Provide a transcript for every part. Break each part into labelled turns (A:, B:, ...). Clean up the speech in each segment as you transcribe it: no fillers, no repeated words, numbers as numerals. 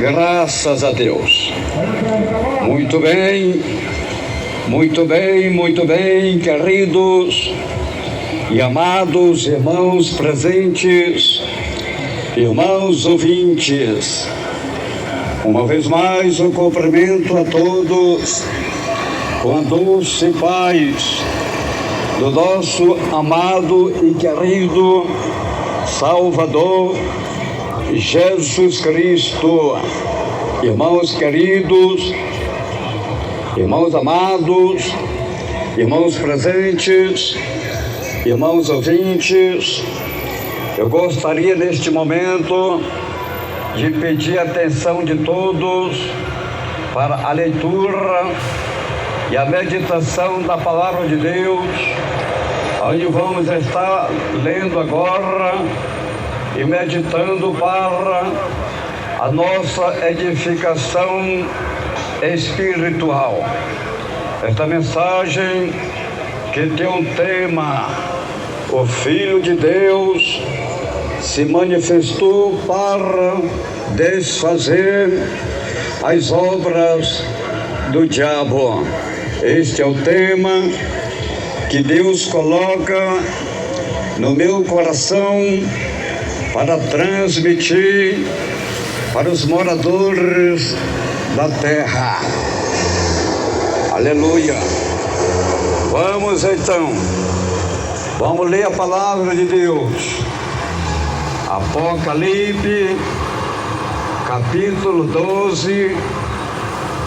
A: Graças a Deus. Muito bem, muito bem, muito bem, queridos e amados irmãos presentes, irmãos ouvintes. Uma vez mais eu cumprimento a todos com a doce paz do nosso amado e querido Salvador Jesus Cristo. Irmãos queridos, irmãos amados, irmãos presentes, irmãos ouvintes, eu gostaria neste momento de pedir a atenção de todos para a leitura e a meditação da Palavra de Deus, onde vamos estar lendo agora e meditando para a nossa edificação espiritual. Esta mensagem que tem um tema: o Filho de Deus se manifestou para desfazer as obras do diabo. Este é o tema que Deus coloca no meu coração para transmitir para os moradores da terra. Aleluia! Vamos então, vamos ler a palavra de Deus. Apocalipse, capítulo 12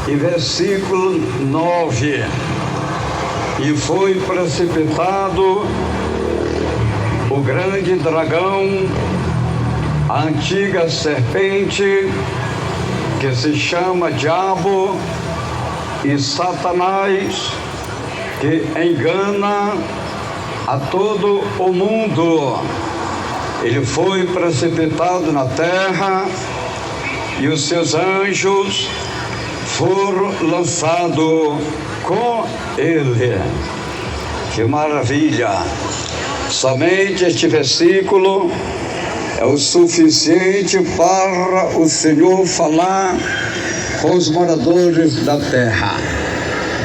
A: e versículo 9. E foi precipitado o grande dragão, a antiga serpente, que se chama Diabo e Satanás, que engana a todo o mundo. Ele foi precipitado na terra e os seus anjos foram lançados com ele. Que maravilha! Somente este versículo é o suficiente para o Senhor falar com os moradores da terra.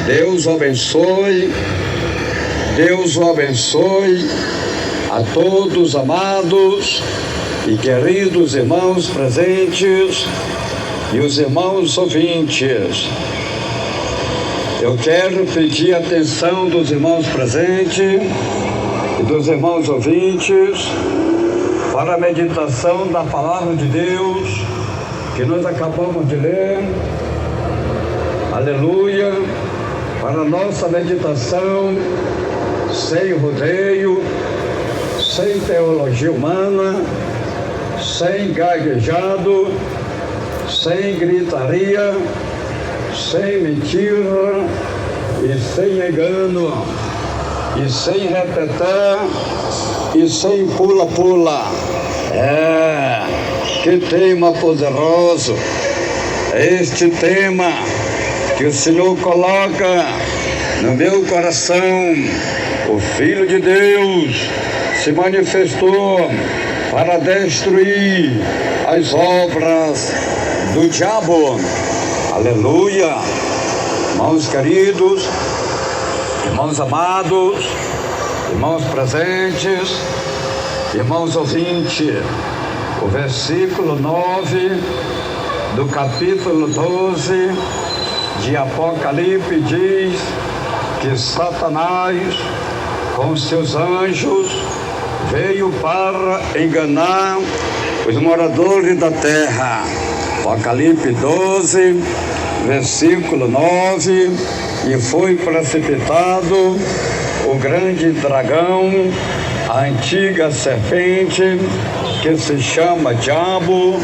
A: Deus o abençoe, Deus o abençoe a todos amados e queridos irmãos presentes e os irmãos ouvintes. Eu quero pedir a atenção dos irmãos presentes e dos irmãos ouvintes para a meditação da Palavra de Deus que nós acabamos de ler. Aleluia! Para a nossa meditação sem rodeio, sem teologia humana, sem gaguejado, sem gritaria, sem mentira e sem engano, e sem repetir e sem pula-pula. Que tema poderoso! Este tema que o Senhor coloca no meu coração. O Filho de Deus se manifestou para destruir as obras do diabo. Aleluia! Irmãos queridos, irmãos amados, irmãos presentes, irmãos ouvintes, o versículo 9 do capítulo 12 de Apocalipse diz que Satanás, com seus anjos, veio para enganar os moradores da terra. Apocalipse 12, versículo 9. E foi precipitado o grande dragão, a antiga serpente, que se chama Diabo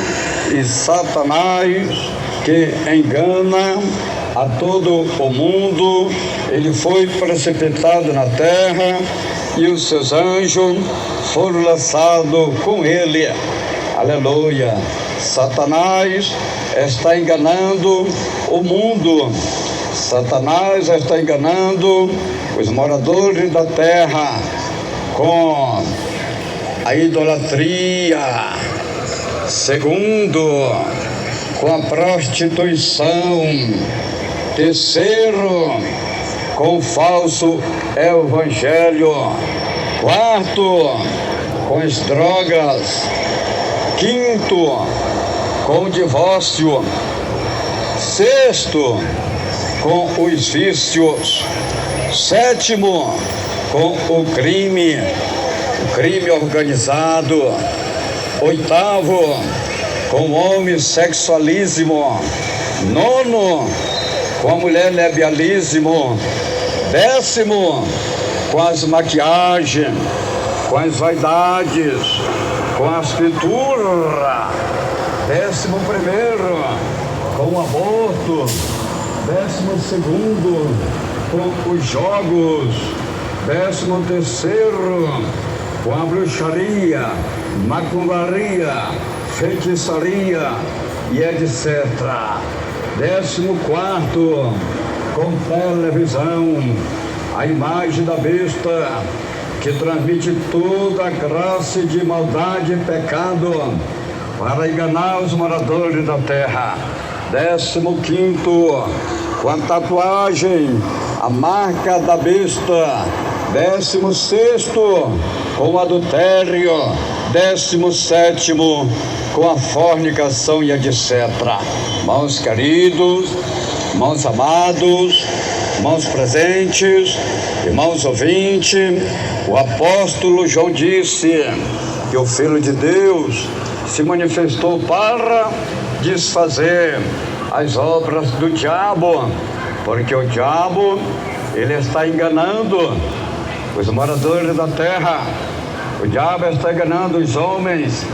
A: e Satanás, que engana a todo o mundo. Ele foi precipitado na terra e os seus anjos foram lançados com ele. Aleluia! Satanás está enganando o mundo. Satanás está enganando os moradores da terra com a idolatria, segundo com a prostituição. Terceiro, com o falso evangelho. Quarto, com as drogas. Quinto, com o divórcio. Sexto, com os vícios. Sétimo, com o crime organizado. Oitavo, com o homem sexualismo. Nono, com a mulher lebialismo. Décimo, com as maquiagens, com as vaidades, com as pinturas. 11º, com o aborto. 12º, com os jogos. 13º, com a bruxaria, macumbaria, feitiçaria e etc. 14º, com televisão, a imagem da besta, que transmite toda a classe de maldade e pecado para enganar os moradores da terra. 15º, com a tatuagem, a marca da besta. 16º, com o adultério. 17º, com a fornicação e etc. Irmãos queridos, irmãos amados, irmãos presentes, irmãos ouvintes, o apóstolo João disse que o Filho de Deus se manifestou para desfazer as obras do diabo, porque o diabo, ele está enganando os moradores da terra, o diabo está enganando os homens,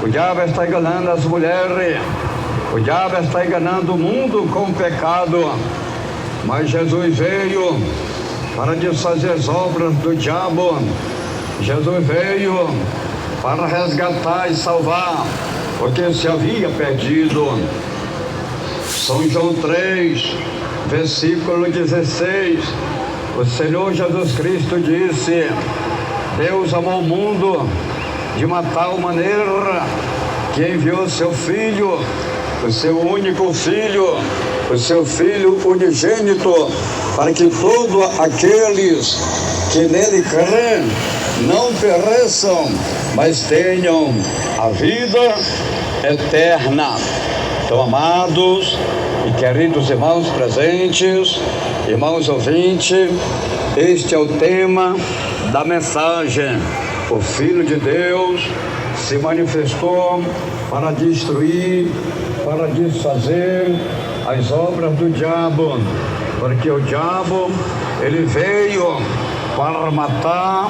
A: o diabo está enganando as mulheres, o diabo está enganando o mundo com o pecado. Mas Jesus veio para desfazer as obras do diabo. Jesus veio para resgatar e salvar o que se havia perdido. São João 3, versículo 16, o Senhor Jesus Cristo disse: Deus amou o mundo de uma tal maneira que enviou seu Filho, o seu único Filho, o seu Filho unigênito, para que todos aqueles que nele crêem não pereçam, mas tenham a vida eterna. Então, amados e queridos irmãos presentes, irmãos ouvintes, este é o tema da mensagem. O Filho de Deus se manifestou para destruir, para desfazer as obras do diabo, porque o diabo, ele veio para matar,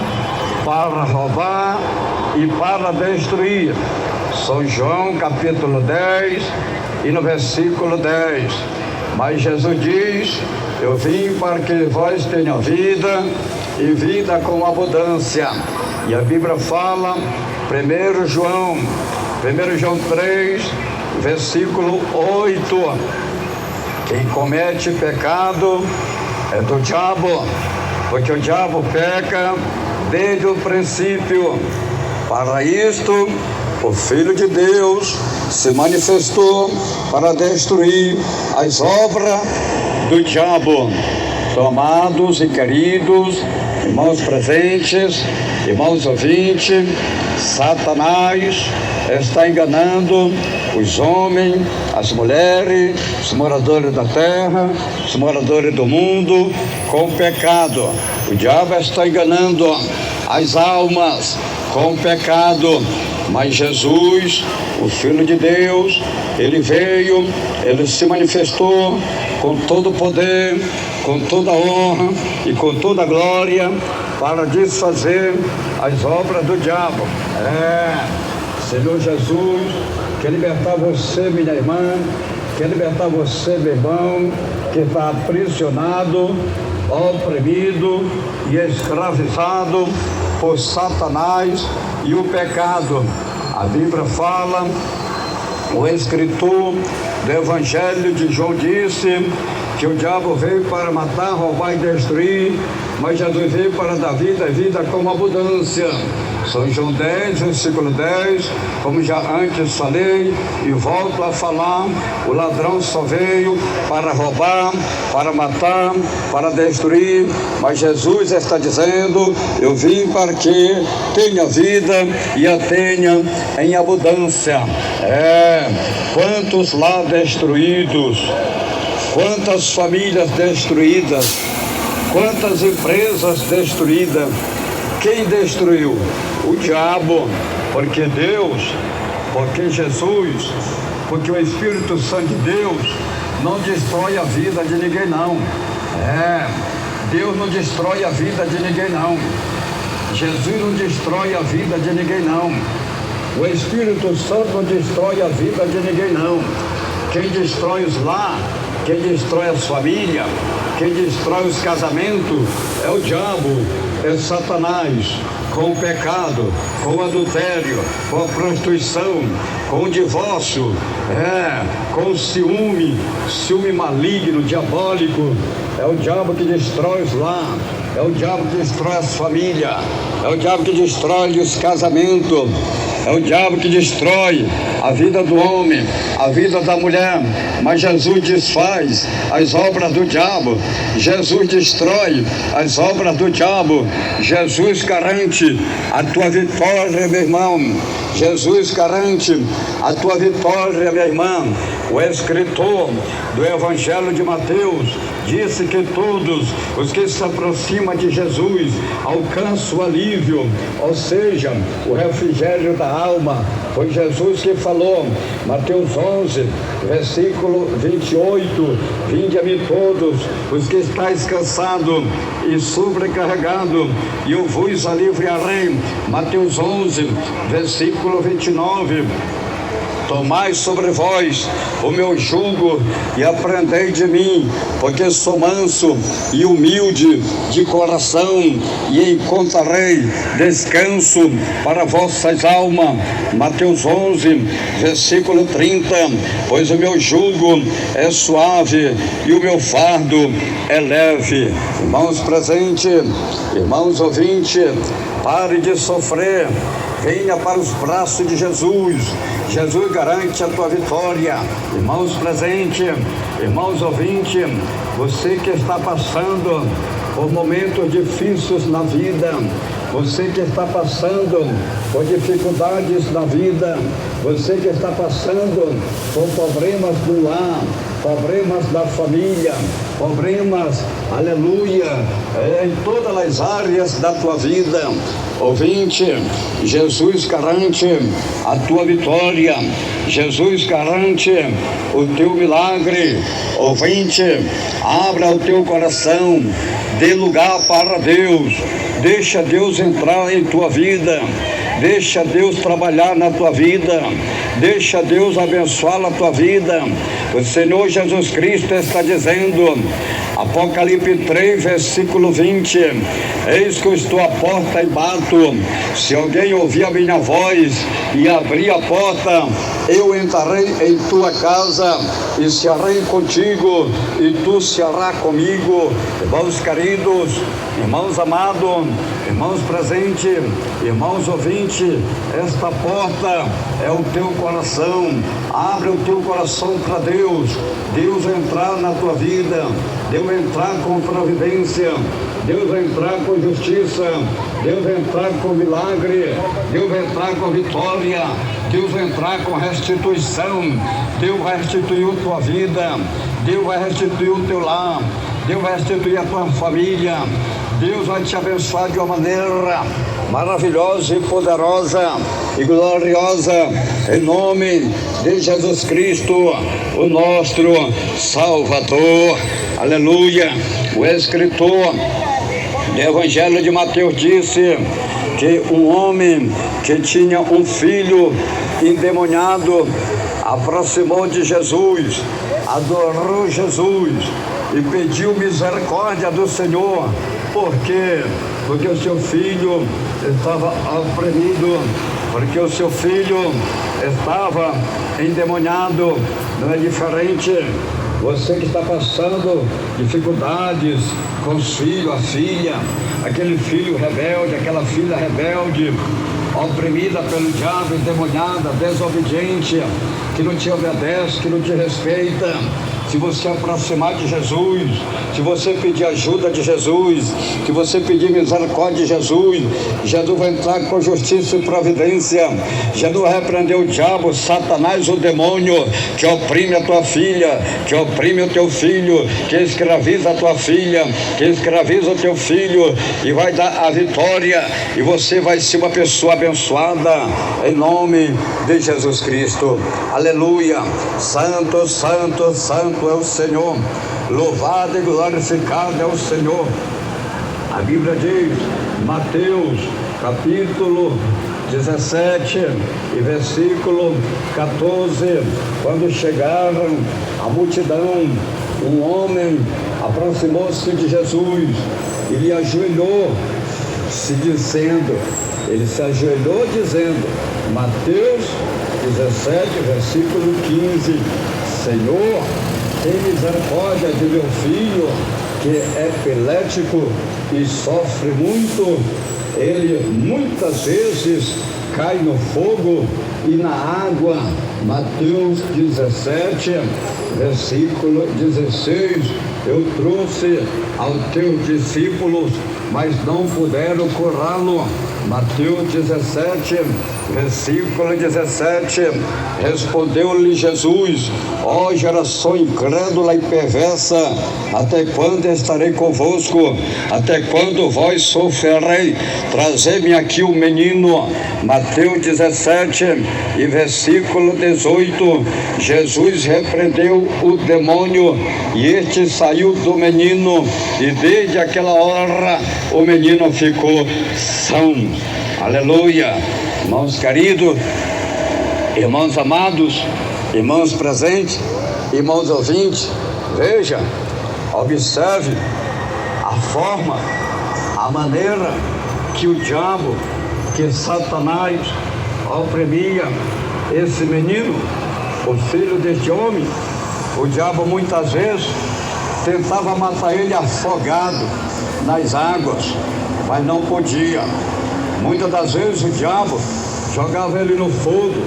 A: para roubar e para destruir. São João capítulo 10 e no versículo 10. Mas Jesus diz: eu vim para que vós tenham vida e vida com abundância. E a Bíblia fala, 1 João 3, versículo 8, quem comete pecado é do diabo, porque o diabo peca desde o princípio. Para isto, o Filho de Deus se manifestou para destruir as obras do diabo. Então, amados e queridos, irmãos presentes, irmãos ouvintes, Satanás está enganando os homens, as mulheres, os moradores da terra, os moradores do mundo com o pecado. O diabo está enganando as almas com o pecado. Mas Jesus, o Filho de Deus, ele veio, ele se manifestou com todo o poder, com toda a honra e com toda a glória para desfazer as obras do diabo. Senhor Jesus, quer libertar você, minha irmã, quer libertar você, meu irmão, que está aprisionado, oprimido e escravizado por Satanás e o pecado. A Bíblia fala, o escritor do Evangelho de João disse que o diabo veio para matar, roubar e destruir, mas Jesus veio para dar vida e vida com abundância. São João 10, versículo 10, como já antes falei e volto a falar, o ladrão só veio para roubar, para matar, para destruir, mas Jesus está dizendo, eu vim para que tenha vida e a tenha em abundância. Quantos lá destruídos, quantas famílias destruídas, quantas empresas destruídas. Quem destruiu? O diabo, porque Deus, porque Jesus, porque o Espírito Santo de Deus não destrói a vida de ninguém não. Deus não destrói a vida de ninguém não. Jesus não destrói a vida de ninguém não. O Espírito Santo não destrói a vida de ninguém não. Quem destrói os lar, quem destrói as famílias, quem destrói os casamentos é o diabo, é Satanás, com o pecado, com o adultério, com a prostituição, com o divórcio, com o ciúme maligno, diabólico. É o diabo que destrói os lar, é o diabo que destrói as famílias, é o diabo que destrói os casamentos, é o diabo que destrói a vida do homem, a vida da mulher, mas Jesus desfaz as obras do diabo, Jesus destrói as obras do diabo, Jesus garante a tua vitória, meu irmão, Jesus garante a tua vitória, minha irmã. O escritor do Evangelho de Mateus disse que todos os que se aproximam de Jesus alcançam o alívio, ou seja, o refrigério da alma. Foi Jesus que falou, Mateus 11, versículo 28, vinde a mim todos os que estáis cansados e sobrecarregados, e eu vos aliviarei. Mateus 11, versículo 29. Tomai sobre vós o meu jugo e aprendei de mim, porque sou manso e humilde de coração, e encontrarei descanso para vossas almas. Mateus 11, versículo 30, pois o meu jugo é suave e o meu fardo é leve. Irmãos presentes, irmãos ouvintes, pare de sofrer, venha para os braços de Jesus. Jesus garante a tua vitória. Irmãos presentes, irmãos ouvintes, você que está passando por momentos difíceis na vida, você que está passando por dificuldades na vida, você que está passando por problemas do lar, problemas da família, problemas, aleluia, em todas as áreas da tua vida. Ouvinte, Jesus garante a tua vitória, Jesus garante o teu milagre. Ouvinte, abra o teu coração, dê lugar para Deus, deixa Deus entrar em tua vida, deixa Deus trabalhar na tua vida, deixa Deus abençoar a tua vida. O Senhor Jesus Cristo está dizendo, Apocalipse 3, versículo 20, eis que eu estou à porta e bato, se alguém ouvir a minha voz e abrir a porta, eu entrarei em tua casa e cearei contigo e tu cearás comigo. Irmãos queridos, irmãos amados, irmãos presentes, irmãos ouvintes, esta porta é o teu coração. Abre o teu coração para Deus, Deus entrar na tua vida, Deus entrar com providência, Deus entrar com justiça, Deus entrar com milagre, Deus entrar com vitória, Deus entrar com restituição. Deus vai restituir a tua vida, Deus vai restituir o teu lar, Deus vai restituir a tua família, Deus vai te abençoar de uma maneira maravilhosa e poderosa e gloriosa, em nome de Jesus Cristo, o nosso Salvador. Aleluia. O escritor do Evangelho de Mateus disse que um homem que tinha um filho endemoniado aproximou de Jesus, adorou Jesus e pediu misericórdia do Senhor. Por quê? Porque o seu filho estava oprimido, porque o seu filho estava endemoniado. Não é diferente Você que está passando dificuldades com os filhos, a filha, aquele filho rebelde, aquela filha rebelde, oprimida pelo diabo, endemoniada, desobediente, que não te obedece, que não te respeita. Se você aproximar de Jesus, se você pedir ajuda de Jesus, se você pedir misericórdia de Jesus, Jesus vai entrar com justiça e providência. Jesus vai repreender o diabo, Satanás, o demônio que oprime a tua filha, que oprime o teu filho, que escraviza a tua filha, que escraviza o teu filho, e vai dar a vitória, e você vai ser uma pessoa abençoada, em nome de Jesus Cristo. Aleluia. Santo, santo, santo é o Senhor, louvado e glorificado é o Senhor. A Bíblia diz, Mateus capítulo 17 e versículo 14, quando chegaram a multidão, um homem aproximou-se de Jesus e lhe ajoelhou, ele se ajoelhou dizendo, Mateus 17, versículo 15, Senhor, tem misericórdia de meu filho, que é epilético e sofre muito. Ele muitas vezes cai no fogo e na água. Mateus 17, versículo 16. Eu trouxe aos teus discípulos, mas não puderam curá-lo. Mateus 17, versículo 17. Respondeu-lhe Jesus, ó geração incrédula e perversa, até quando estarei convosco? Até quando vós sofrerei? Trazei-me aqui o menino. Mateus 17 e versículo 18. Jesus repreendeu o demônio e este saiu do menino, e desde aquela hora o menino ficou são. Aleluia. Irmãos queridos, irmãos amados, irmãos presentes, irmãos ouvintes, veja, observe a forma, a maneira que o diabo, que Satanás oprimia esse menino, o filho deste homem. O diabo muitas vezes tentava matar ele afogado nas águas, mas não podia. Muitas das vezes o diabo jogava ele no fogo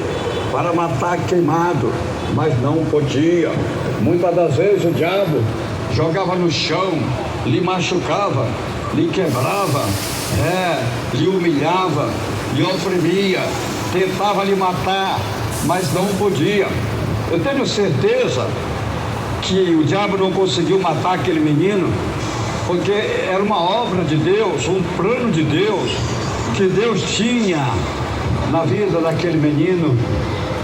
A: para matar queimado, mas não podia. Muitas das vezes o diabo jogava no chão, lhe machucava, lhe quebrava, lhe humilhava, lhe oprimia, tentava lhe matar, mas não podia. Eu tenho certeza que o diabo não conseguiu matar aquele menino, porque era uma obra de Deus, um plano de Deus, que Deus tinha na vida daquele menino,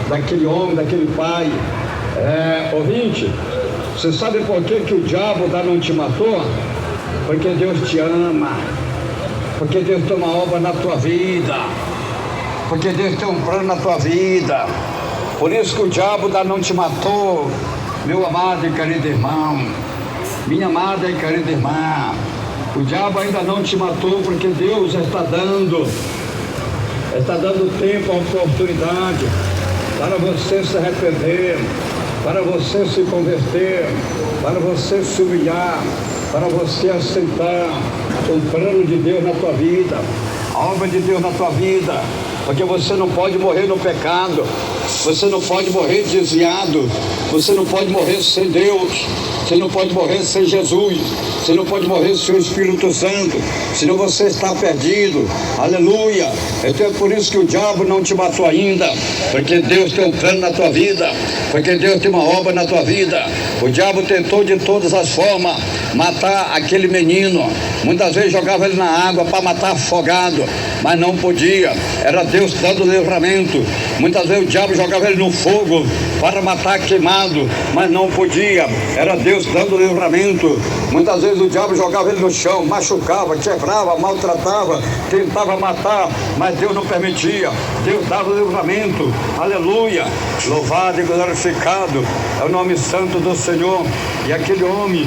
A: daquele homem, daquele pai. Ouvinte, você sabe por que o diabo não te matou? Porque Deus te ama, porque Deus tem uma obra na tua vida, porque Deus tem um plano na tua vida. Por isso que o diabo não te matou, meu amado e querido irmão, minha amada e querida irmã. O diabo ainda não te matou, porque Deus está dando tempo, oportunidade para você se arrepender, para você se converter, para você se humilhar, para você aceitar o plano de Deus na tua vida, a obra de Deus na tua vida, porque você não pode morrer no pecado, você não pode morrer desviado, você não pode morrer sem Deus, você não pode morrer sem Jesus, você não pode morrer sem o Espírito Santo, senão você está perdido. Aleluia. Então é por isso que o diabo não te matou ainda, porque Deus tem um plano na tua vida, porque Deus tem uma obra na tua vida. O diabo tentou de todas as formas matar aquele menino, muitas vezes jogava ele na água para matar afogado, mas não podia. Era Deus dando livramento. Muitas vezes o diabo jogava ele no fogo para matar queimado, mas não podia. Era Deus dando livramento. Muitas vezes o diabo jogava ele no chão, machucava, quebrava, maltratava, tentava matar, mas Deus não permitia. Deus dava o livramento. Aleluia. Louvado e glorificado é o nome santo do Senhor. E aquele homem,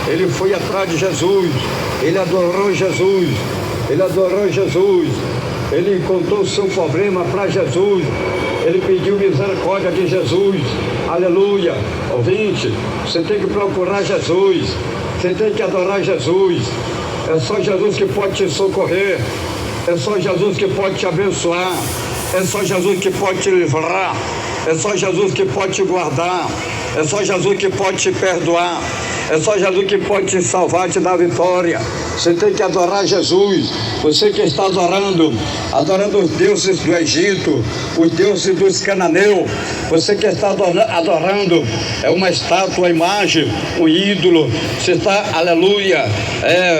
A: ele foi atrás de Jesus, ele adorou Jesus, ele contou o seu problema para Jesus, ele pediu misericórdia de Jesus. Aleluia. Ouvinte, você tem que procurar Jesus, você tem que adorar Jesus. É só Jesus que pode te socorrer, é só Jesus que pode te abençoar, é só Jesus que pode te livrar, é só Jesus que pode te guardar, é só Jesus que pode te perdoar, é só Jesus que pode te salvar, te dar vitória. Você tem que adorar Jesus. Você que está adorando os deuses do Egito, os deuses dos cananeus, você que está adorando é uma estátua, uma imagem, um ídolo, você está, aleluia,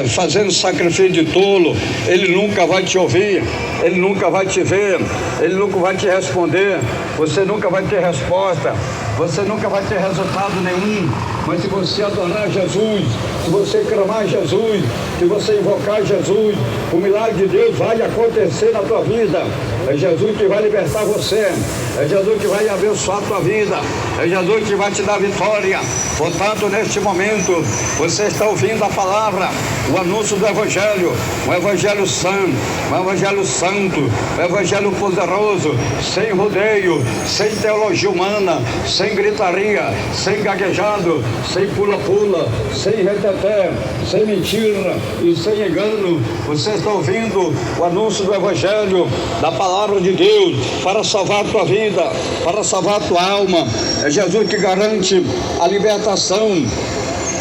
A: fazendo sacrifício de tolo. Ele nunca vai te ouvir, ele nunca vai te ver, ele nunca vai te responder, você nunca vai ter resposta, você nunca vai ter resultado nenhum. Mas se você adorar Jesus, se você clamar Jesus, se você invocar Jesus, o milagre de Deus vai acontecer na tua vida. É Jesus que vai libertar você, é Jesus que vai abençoar a tua vida, é Jesus que vai te dar vitória. Portanto, neste momento, você está ouvindo a palavra, o anúncio do Evangelho, um Evangelho santo, um Evangelho poderoso, sem rodeio, sem teologia humana, sem gritaria, sem gaguejado, sem pula-pula, sem reteté, sem mentira e sem engano. Você está ouvindo o anúncio do Evangelho, da palavra de Deus, para salvar a tua vida, para salvar a tua alma. É Jesus que garante a libertação.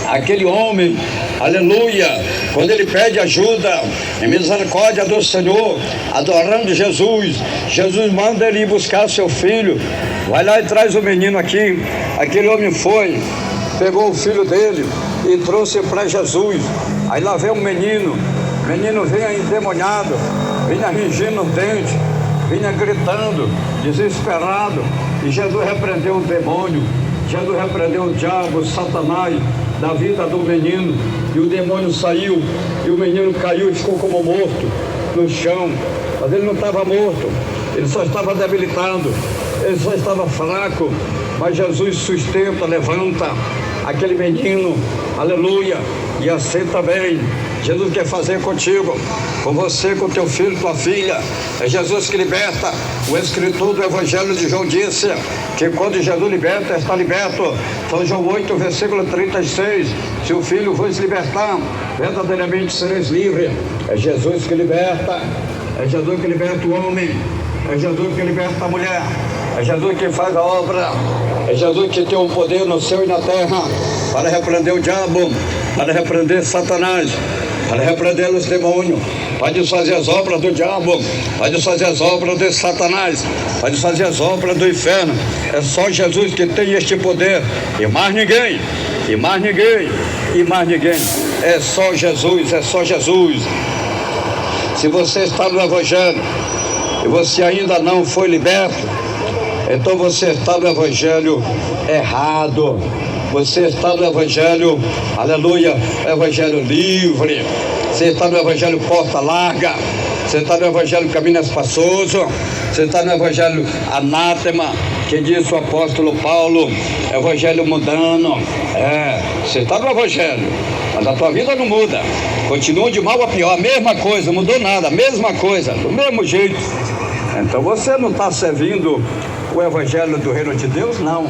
A: Aquele homem, aleluia, quando ele pede ajuda e misericórdia do Senhor, adorando Jesus, Jesus manda ele ir buscar seu filho. Vai lá e traz o menino aqui. Aquele homem foi, pegou o filho dele e trouxe para Jesus. Aí lá vem o menino vinha endemoniado, vinha ringindo os dentes, vinha gritando, desesperado. E Jesus repreendeu o demônio, Jesus repreendeu o diabo, o Satanás, da vida do menino. E o demônio saiu, e o menino caiu e ficou como morto no chão. Mas ele não estava morto, ele só estava debilitado, ele só estava fraco. Mas Jesus sustenta, levanta aquele menino, aleluia, e assim também Jesus quer fazer contigo, com você, com teu filho, tua filha. É Jesus que liberta. O escritor do Evangelho de João disse que quando Jesus liberta, está liberto. São João 8, versículo 36. Se o Filho vos libertar, verdadeiramente sereis livres. É Jesus que liberta. É Jesus que liberta o homem. É Jesus que liberta a mulher. É Jesus que faz a obra. É Jesus que tem o poder no céu e na terra para repreender o diabo, para repreender Satanás, para repreender os demônios, para desfazer as obras do diabo, para desfazer as obras de Satanás, para desfazer as obras do inferno. É só Jesus que tem este poder, e mais ninguém, e mais ninguém, e mais ninguém. É só Jesus, é só Jesus. Se você está no Evangelho e você ainda não foi liberto, então você está no Evangelho errado. Você está no Evangelho, aleluia, Evangelho livre. Você está no Evangelho porta larga. Você está no Evangelho caminho espaçoso. Você está no Evangelho anátema, que diz o apóstolo Paulo, Evangelho mundano. Você está no Evangelho, mas a tua vida não muda. Continua de mal a pior, a mesma coisa, não mudou nada, a mesma coisa, do mesmo jeito. Então você não está servindo o Evangelho do Reino de Deus, não.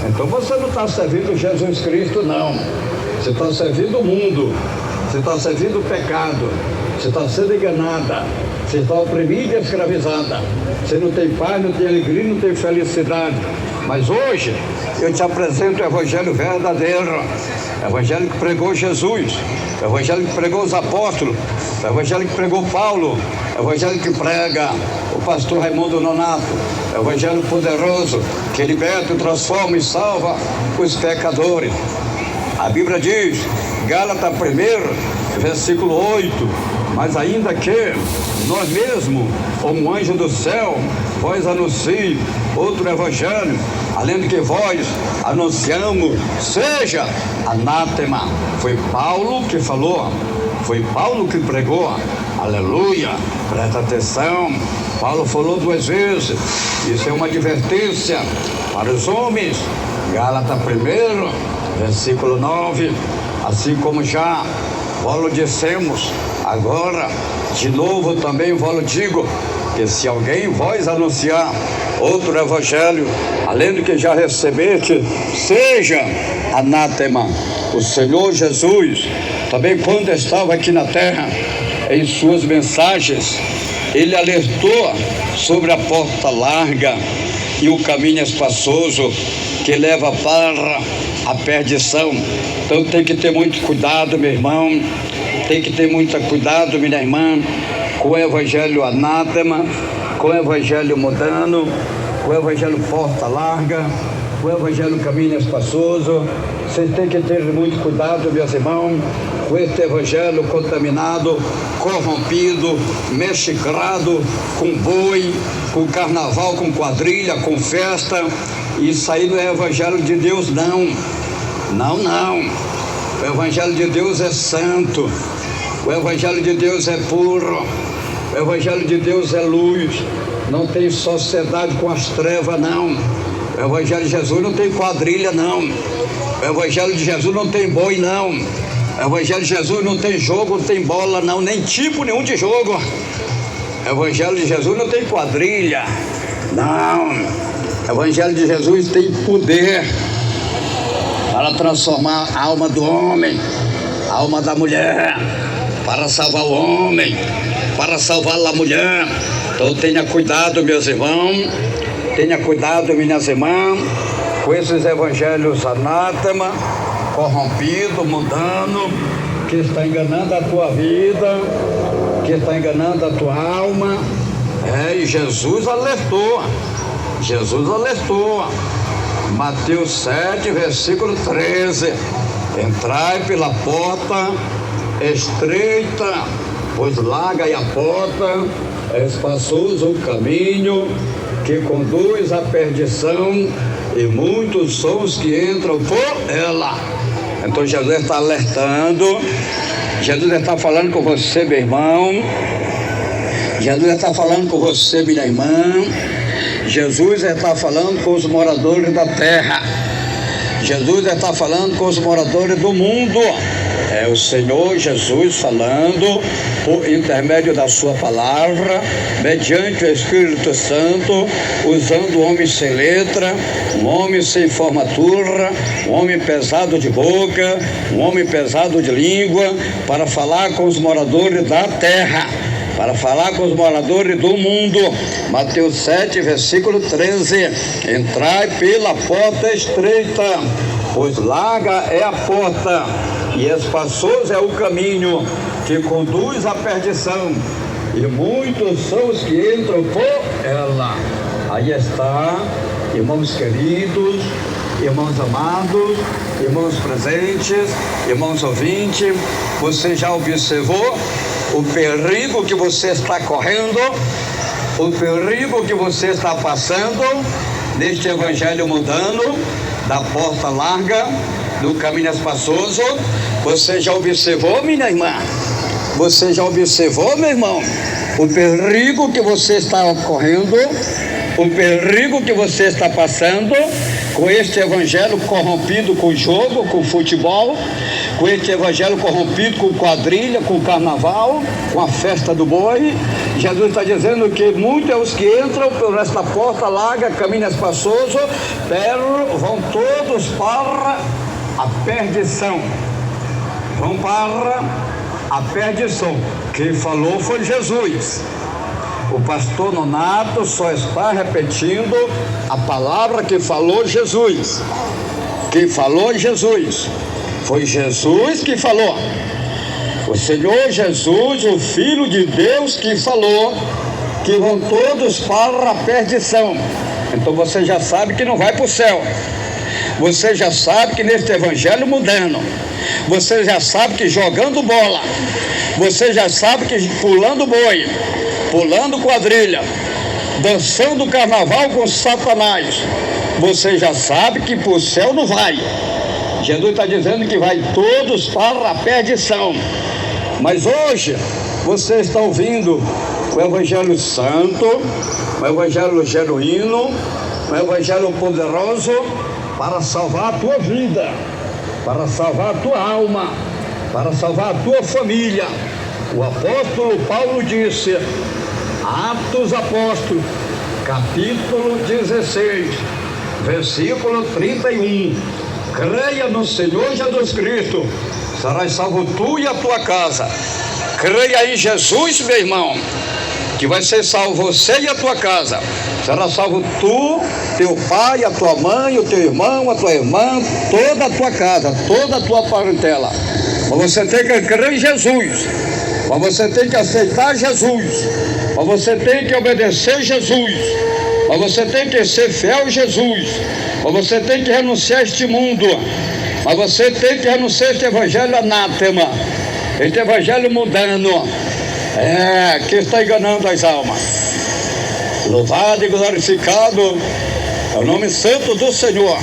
A: Então você não está servindo Jesus Cristo, não. Você está servindo o mundo, você está servindo o pecado, você está sendo enganada, você está oprimida e escravizada. Você não tem paz, não tem alegria, não tem felicidade. Mas hoje eu te apresento o Evangelho verdadeiro, o Evangelho que pregou Jesus, o Evangelho que pregou os apóstolos, o Evangelho que pregou Paulo, o Evangelho que prega o pastor Raimundo Nonato, o Evangelho poderoso que liberta, transforma e salva os pecadores. A Bíblia diz, Gálatas 1, versículo 8, mas ainda que nós mesmos, ou um anjo do céu, vós anuncie outro evangelho, além do que vós anunciamos, seja anátema. Foi Paulo que falou, foi Paulo que pregou, aleluia, presta atenção. Paulo falou 2 vezes, isso é uma advertência para os homens. Gálatas 1, versículo 9, assim como já vós dissemos, agora de novo também vos digo, que se alguém vós anunciar outro evangelho, além do que já recebeste, seja anátema. O Senhor Jesus, também quando estava aqui na terra, em suas mensagens, ele alertou sobre a porta larga e o caminho espaçoso que leva para a perdição. Então tem que ter muito cuidado, meu irmão, tem que ter muito cuidado, minha irmã, com o evangelho anátema, com o evangelho mundano, com o evangelho porta larga, com o evangelho caminho espaçoso. Vocês têm que ter muito cuidado, meus irmãos, com este evangelho contaminado, corrompido, mesclado com boi, com carnaval, com quadrilha, com festa. Isso aí não é evangelho de Deus, não. Não. O evangelho de Deus é santo. O evangelho de Deus é puro. O evangelho de Deus é luz. Não tem sociedade com as trevas, não. O evangelho de Jesus não tem quadrilha, não. O evangelho de Jesus não tem boi, não. O evangelho de Jesus não tem jogo, não tem bola, não, nem tipo nenhum de jogo. O evangelho de Jesus não tem quadrilha, não. O evangelho de Jesus tem poder para transformar a alma do homem, a alma da mulher, para salvar o homem, para salvar a mulher. Então tenha cuidado, meus irmãos, tenha cuidado, minhas irmãs, com esses evangelhos anátema, corrompido, mundano, que está enganando a tua vida, que está enganando a tua alma. E Jesus alertou. Mateus 7, versículo 13: entrai pela porta estreita, pois larga é a porta, é espaçoso o caminho que conduz à perdição, e muitos são os que entram por ela. Então Jesus está alertando, Jesus está falando com você, meu irmão, Jesus está falando com você, minha irmã, Jesus está falando com os moradores da terra, Jesus está falando com os moradores do mundo. É o Senhor Jesus falando por intermédio da sua palavra, mediante o Espírito Santo, usando um homem sem letra, um homem sem formatura, um homem pesado de boca, um homem pesado de língua, para falar com os moradores da terra, para falar com os moradores do mundo. Mateus 7, versículo 13: entrai pela porta estreita, pois larga é a porta, e espaçoso é o caminho que conduz à perdição, e muitos são os que entram por ela. Aí está, irmãos queridos, irmãos amados, irmãos presentes, irmãos ouvintes, você já observou o perigo que você está correndo, o perigo que você está passando neste evangelho mundano, da porta larga, do caminho espaçoso? Você já observou, minha irmã? Você já observou, meu irmão, o perigo que você está correndo, o perigo que você está passando com este evangelho corrompido com jogo, com futebol, com este evangelho corrompido com quadrilha, com carnaval, com a festa do boi? Jesus está dizendo que muitos é os que entram por esta porta larga, caminho espaçoso, vão todos para a perdição. Vão para a perdição. Quem falou foi Jesus. O pastor Nonato só está repetindo a palavra que falou Jesus. Quem falou Jesus. Foi Jesus que falou. O Senhor Jesus, o Filho de Deus, que falou que vão todos para a perdição. Então você já sabe que não vai para o céu. Você já sabe que neste evangelho mundano, você já sabe que jogando bola, você já sabe que pulando boi, pulando quadrilha, dançando carnaval com Satanás, você já sabe que para o céu não vai. Jesus está dizendo que vai todos para a perdição. Mas hoje você está ouvindo o evangelho santo, o evangelho genuíno, o evangelho poderoso para salvar a tua vida, para salvar a tua alma, para salvar a tua família. O apóstolo Paulo disse, Atos Apóstolos, capítulo 16, versículo 31. Creia no Senhor Jesus Cristo, serás salvo tu e a tua casa. Creia em Jesus, meu irmão, que vai ser salvo você e a tua casa. Será salvo tu, teu pai, a tua mãe, o teu irmão, a tua irmã, toda a tua casa, toda a tua parentela. Mas você tem que crer em Jesus, mas você tem que aceitar Jesus, mas você tem que obedecer Jesus, mas você tem que ser fiel a Jesus, mas você tem que renunciar a este mundo, mas você tem que renunciar a este evangelho anátema, este evangelho mundano, que está enganando as almas. Louvado e glorificado é o nome santo do Senhor.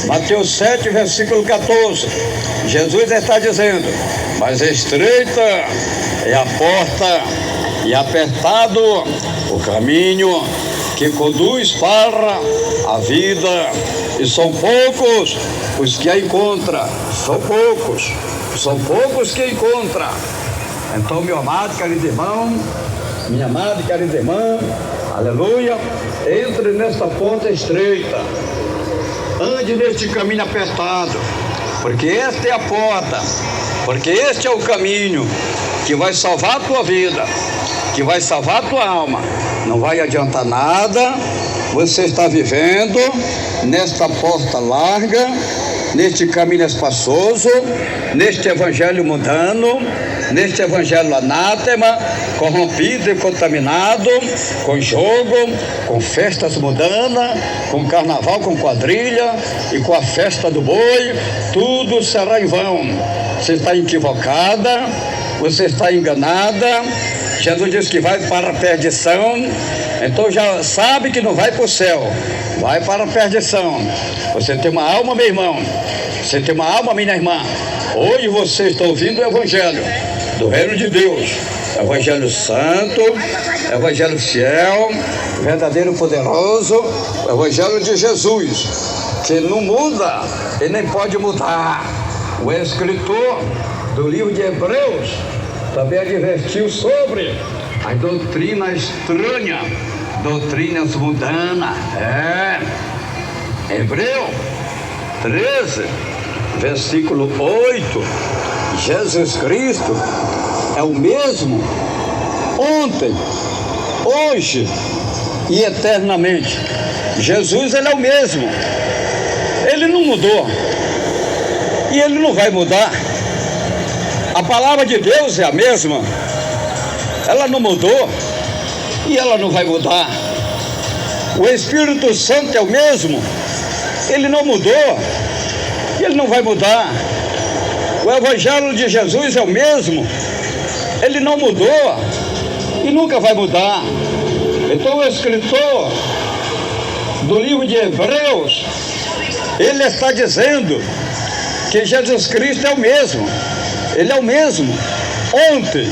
A: Mateus 7, versículo 14. Jesus está dizendo: mas estreita é a porta e apertado o caminho que conduz para a vida, e são poucos os que a encontram. São poucos que encontram. Então, meu amado, querido irmão, minha amada e querida irmã, aleluia, entre nesta porta estreita, ande neste caminho apertado, porque esta é a porta, porque este é o caminho que vai salvar a tua vida, que vai salvar a tua alma. Não vai adiantar nada você estar vivendo nesta porta larga, neste caminho espaçoso, neste evangelho mundano, neste evangelho anátema, corrompido e contaminado, com jogo, com festas mundanas, com carnaval, com quadrilha e com a festa do boi. Tudo será em vão. Você está equivocada, você está enganada. Jesus disse que vai para a perdição, então já sabe que não vai para o céu, vai para a perdição. Você tem uma alma, meu irmão, você tem uma alma, minha irmã. Hoje você está ouvindo o evangelho do reino de Deus, evangelho santo, evangelho fiel, verdadeiro, poderoso, o evangelho de Jesus, que não muda e nem pode mudar. O escritor do livro de Hebreus também advertiu sobre as doutrinas estranhas, doutrinas mundanas. Hebreus 13, versículo 8, Jesus Cristo é o mesmo ontem, hoje e eternamente. Jesus, ele é o mesmo, ele não mudou e ele não vai mudar. A palavra de Deus é a mesma, ela não mudou e ela não vai mudar. O Espírito Santo é o mesmo, ele não mudou e ele não vai mudar. O evangelho de Jesus é o mesmo, ele não mudou e nunca vai mudar. Então o escritor do livro de Hebreus, ele está dizendo que Jesus Cristo é o mesmo. Ele é o mesmo ontem,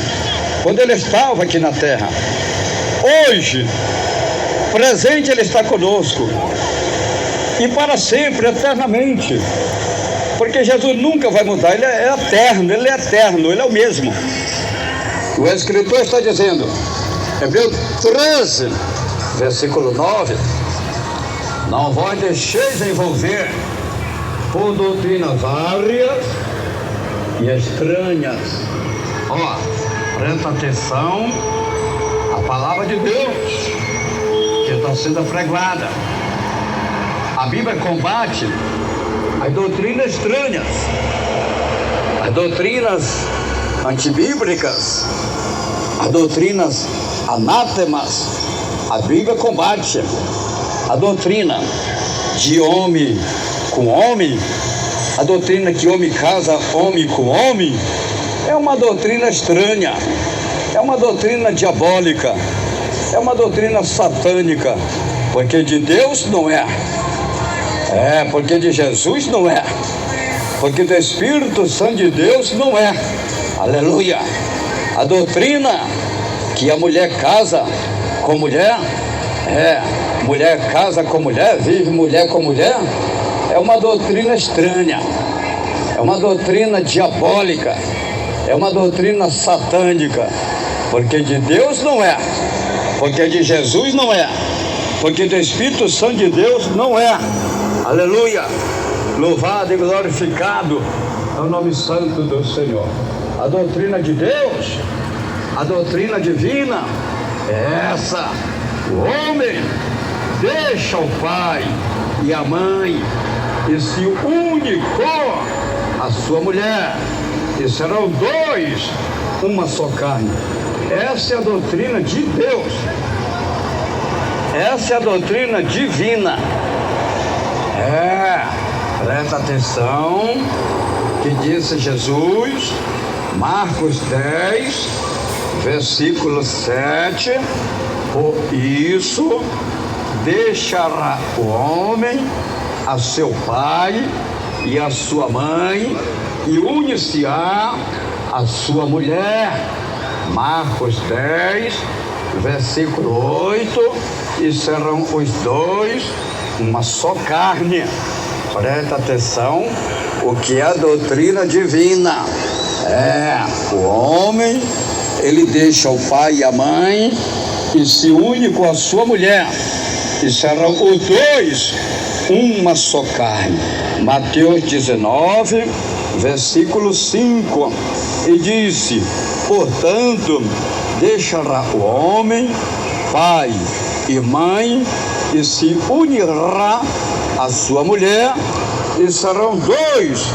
A: quando ele estava aqui na terra. Hoje, presente, ele está conosco, e para sempre, eternamente, porque Jesus nunca vai mudar. Ele é eterno, ele é o mesmo. O escritor está dizendo, Hebreus 13, versículo 9: não vos deixeis envolver por doutrinas várias e estranhas. Presta atenção à palavra de Deus que está sendo pregada. A Bíblia combate as doutrinas estranhas, as doutrinas antibíblicas, as doutrinas anátemas. A Bíblia combate a doutrina de homem com homem, a doutrina que homem casa homem com homem. É uma doutrina estranha, é uma doutrina diabólica, é uma doutrina satânica, porque de Deus não é, porque de Jesus não é, porque do Espírito Santo de Deus não é. Aleluia! A doutrina que a mulher casa com mulher, mulher casa com mulher, vive mulher com mulher, é uma doutrina estranha, é uma doutrina diabólica, é uma doutrina satânica, porque de Deus não é, porque de Jesus não é, porque do Espírito Santo de Deus não é. Aleluia! Louvado e glorificado é o nome santo do Senhor. A doutrina de Deus, a doutrina divina é essa: o homem deixa o pai e a mãe e se une com a sua mulher, e serão dois uma só carne. Essa é a doutrina de Deus, essa é a doutrina divina. Presta atenção que disse Jesus, Marcos 10, versículo 7: por isso deixará o homem a seu pai e a sua mãe, e une-se-á a sua mulher. Marcos 10, versículo 8: e serão os dois uma só carne. Presta atenção o que é a doutrina divina. O homem, ele deixa o pai e a mãe e se une com a sua mulher, e serão os dois uma só carne. Mateus 19, versículo 5: e disse: portanto, deixará o homem pai e mãe e se unirá a sua mulher, e serão dois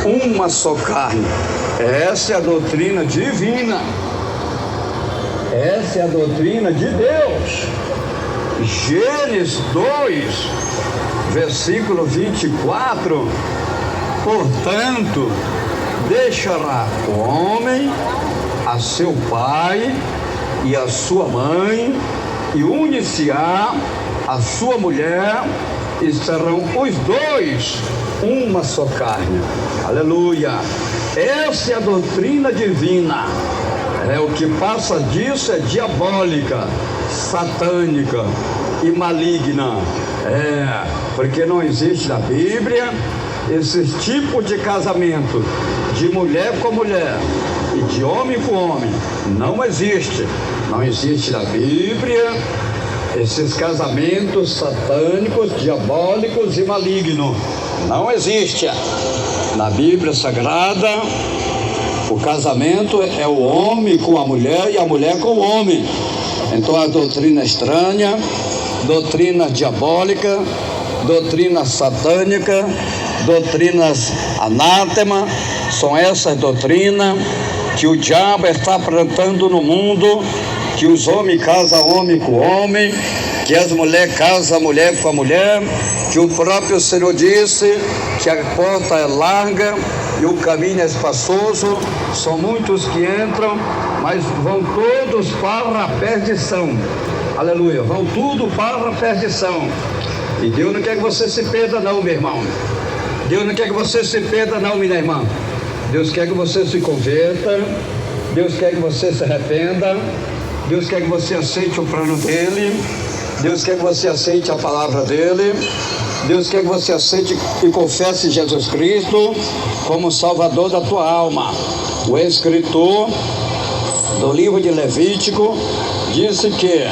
A: uma só carne. Essa é a doutrina divina, essa é a doutrina de Deus. Gênesis 2, versículo 24: portanto, deixará o homem a seu pai e a sua mãe, e une-se-á a sua mulher, e serão os dois uma só carne. Aleluia! Essa é a doutrina divina. O que passa disso é diabólica, satânica e maligna. Porque não existe na Bíblia esse tipo de casamento de mulher com mulher e de homem com homem. Não existe. Não existe na Bíblia esses casamentos satânicos, diabólicos e malignos. Não existe. Na Bíblia Sagrada, o casamento é o homem com a mulher e a mulher com o homem. Então a doutrina estranha, doutrina diabólica, doutrina satânica, doutrinas anátema, são essas doutrinas que o diabo está plantando no mundo, que os homens casam homem com homem, que as mulheres casam a mulher com a mulher, que o próprio Senhor disse que a porta é larga e o caminho é espaçoso, são muitos que entram, mas vão todos para a perdição. Aleluia, vão tudo para a perdição. E Deus não quer que você se perda não, meu irmão. Deus não quer que você se perda não, minha irmã. Deus quer que você se converta, Deus quer que você se arrependa, Deus quer que você aceite o plano dele, Deus quer que você aceite a palavra dele, Deus quer que você aceite e confesse Jesus Cristo como Salvador da tua alma. O escritor do livro de Levítico disse que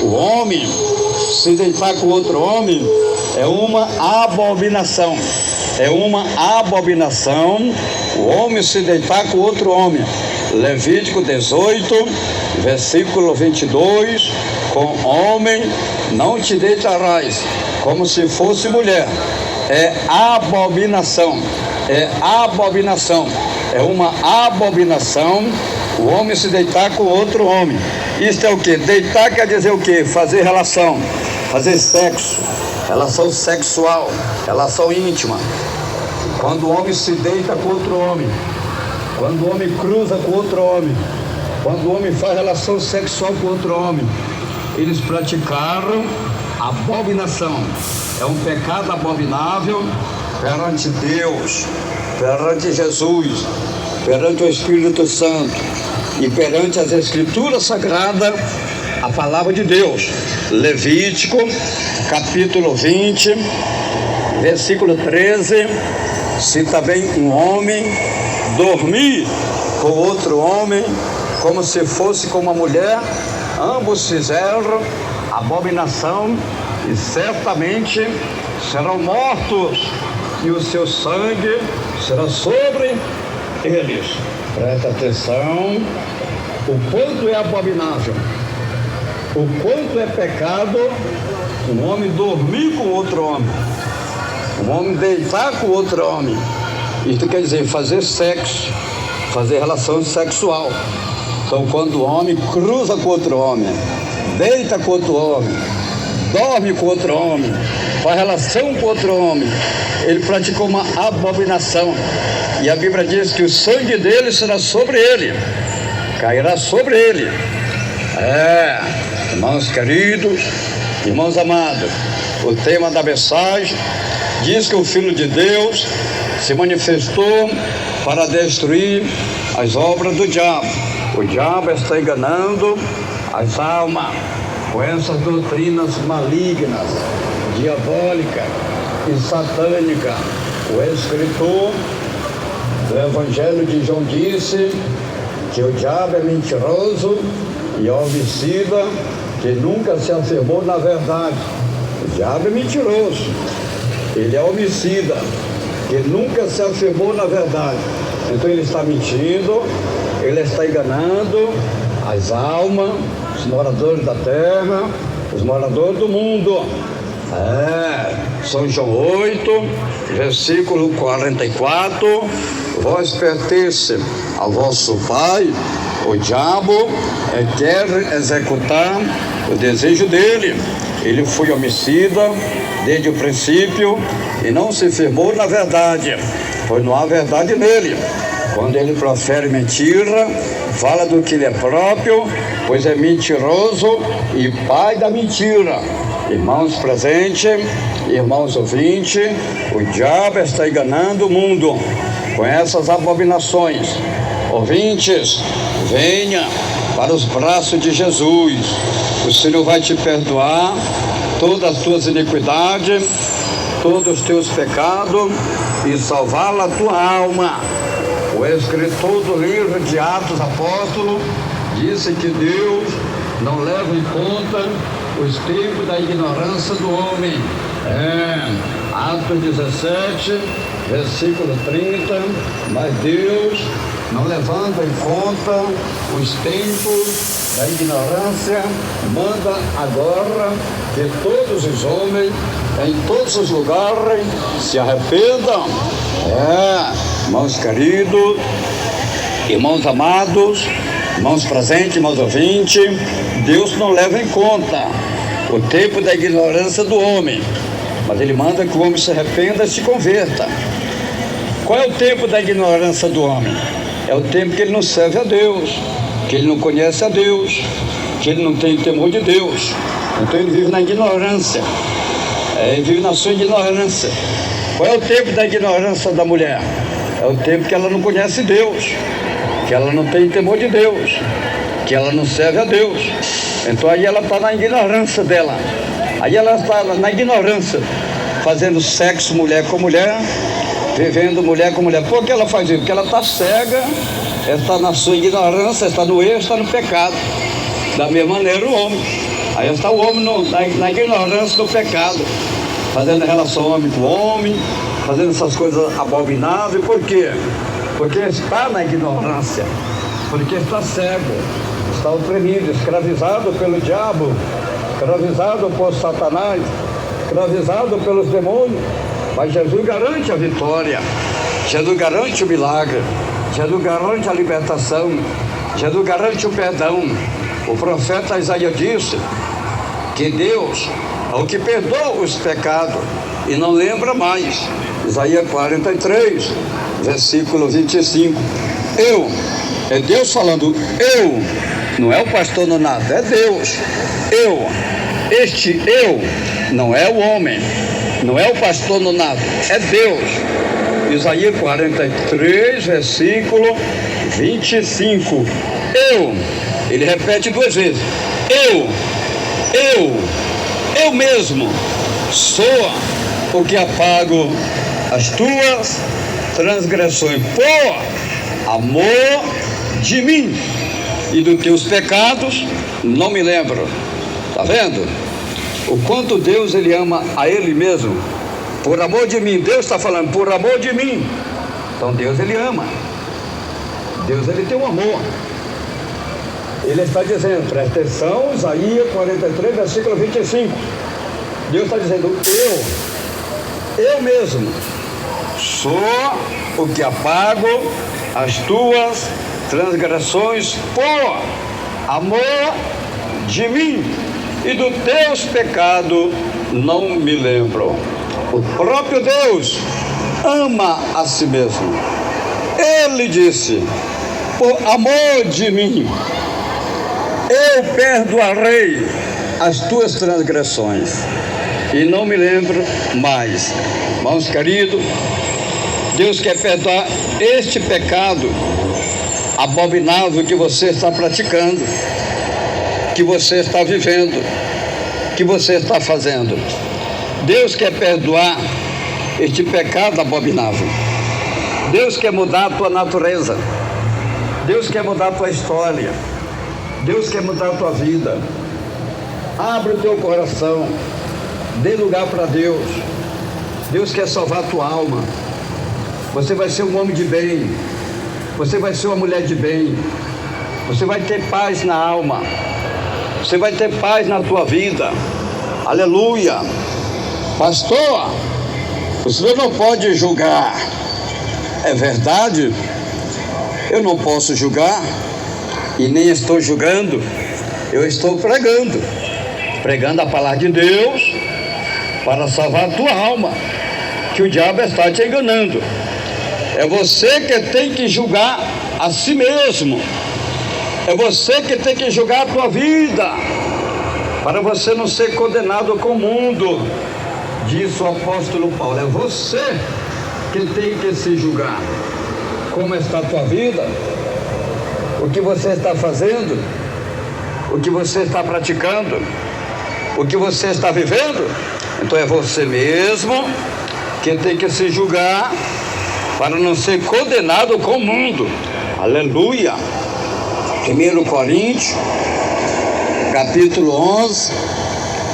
A: o homem se deitar com outro homem é uma abominação. É uma abominação o homem se deitar com outro homem. Levítico 18, versículo 22: com homem não te deitarás, como se fosse mulher. É abominação, é abominação, é uma abominação o homem se deitar com outro homem. Isto é o que? Deitar quer dizer o que? Fazer relação, fazer sexo, relação sexual, relação íntima. Quando o homem se deita com outro homem, quando o homem cruza com outro homem, quando o homem faz relação sexual com outro homem, eles praticaram abominação. É um pecado abominável perante Deus, perante Jesus, perante o Espírito Santo e perante as Escrituras Sagradas, a palavra de Deus. Levítico, capítulo 20, versículo 13, se também um homem dormir com outro homem, como se fosse com uma mulher, ambos fizeram abominação, e certamente serão mortos, e o seu sangue será sobre eles. Presta atenção, o quanto é abominável, o quanto é pecado um homem dormir com outro homem, um homem deitar com outro homem. Isso quer dizer fazer sexo, fazer relação sexual. Então, quando o homem cruza com outro homem, deita com outro homem, dorme com outro homem, faz relação com outro homem, ele praticou uma abominação. E a Bíblia diz que o sangue dele será sobre ele, cairá sobre ele. Irmãos queridos, irmãos amados, o tema da mensagem diz que o Filho de Deus se manifestou para destruir as obras do diabo. O diabo está enganando as almas com essas doutrinas malignas, diabólicas e satânicas. O escritor do Evangelho de João disse que o diabo é mentiroso e homicida, que nunca se afirmou na verdade. O diabo é mentiroso, ele é homicida, que nunca se afirmou na verdade. Então ele está mentindo, ele está enganando as almas, os moradores da terra, os moradores do mundo. São João 8, versículo 44, vós pertencem ao vosso pai, o diabo, quer executar o desejo dele. Ele foi homicida desde o princípio e não se firmou na verdade, pois não há verdade nele. Quando ele profere mentira, fala do que ele é próprio, pois é mentiroso e pai da mentira. Irmãos presentes, irmãos ouvintes, o diabo está enganando o mundo com essas abominações. Ouvintes, venha para os braços de Jesus. O Senhor vai te perdoar todas as tuas iniquidades, todos os teus pecados e salvar a tua alma. O escritor do livro de Atos Apóstolos disse que Deus não leva em conta os tempos da ignorância do homem. Atos 17, versículo 30, mas Deus, não levando em conta os tempos da ignorância, manda agora que todos os homens, em todos os lugares, se arrependam. Irmãos queridos, irmãos amados, irmãos presentes, irmãos ouvintes, Deus não leva em conta o tempo da ignorância do homem, mas Ele manda que o homem se arrependa e se converta. Qual é o tempo da ignorância do homem? É o tempo que ele não serve a Deus, que ele não conhece a Deus, que ele não tem temor de Deus. Então ele vive na ignorância, ele vive na sua ignorância. Qual é o tempo da ignorância da mulher? É o tempo que ela não conhece Deus, que ela não tem temor de Deus, que ela não serve a Deus. Então aí ela está na ignorância dela. Aí ela está na ignorância, fazendo sexo mulher com mulher, vivendo mulher com mulher. Por que ela faz isso? Porque ela está cega, está na sua ignorância, está no erro, está no pecado. Da mesma maneira o homem. Aí está o homem na ignorância do pecado, fazendo relação homem com homem, fazendo essas coisas abomináveis. Por quê? Porque está na ignorância, porque está cego, está oprimido, escravizado pelo diabo, escravizado por Satanás, escravizado pelos demônios. Mas Jesus garante a vitória, Jesus garante o milagre, Jesus garante a libertação, Jesus garante o perdão. O profeta Isaías disse que Deus é o que perdoa os pecados e não lembra mais. Isaías 43, versículo 25. É Deus falando, não é o pastor Nonato, é Deus. Este eu não é o homem, não é o pastor Nonato, é Deus. Isaías 43, versículo 25. Ele repete duas vezes. Eu mesmo sou o que apago as tuas transgressões por amor de mim, e dos teus pecados não me lembro. Tá vendo? o quanto Deus ele ama a Ele mesmo. Por amor de mim, Deus está falando, por amor de mim. Então Deus ele ama. Deus ele tem um amor. Ele está dizendo, presta atenção, Isaías 43, versículo 25. Deus está dizendo, eu mesmo sou o que apago as tuas transgressões por amor de mim, e dos teus pecados não me lembro. O próprio Deus ama a si mesmo. Ele disse, por amor de mim, eu perdoarei as tuas transgressões e não me lembro mais. Irmãos queridos, Deus quer perdoar este pecado abominável que você está praticando, que você está vivendo, que você está fazendo. Deus quer perdoar este pecado abominável. Deus quer mudar a tua natureza. Deus quer mudar a tua história. Deus quer mudar a tua vida. Abre o teu coração. Dê lugar para Deus. Deus quer salvar a tua alma. Você vai ser um homem de bem. Você vai ser uma mulher de bem. Você vai ter paz na alma. Você vai ter paz na tua vida. Aleluia. Pastor, o senhor não pode julgar. É verdade? Eu não posso julgar e nem estou julgando. Eu estou pregando a palavra de Deus para salvar a tua alma, que o diabo está te enganando. É você que tem que julgar a si mesmo. É você que tem que julgar a tua vida, para você não ser condenado com o mundo. Diz o apóstolo Paulo, é você que tem que se julgar. Como está a tua vida? O que você está fazendo? O que você está praticando? O que você está vivendo? Então é você mesmo que tem que se julgar para não ser condenado com o mundo. Aleluia. 1 Coríntios, capítulo 11,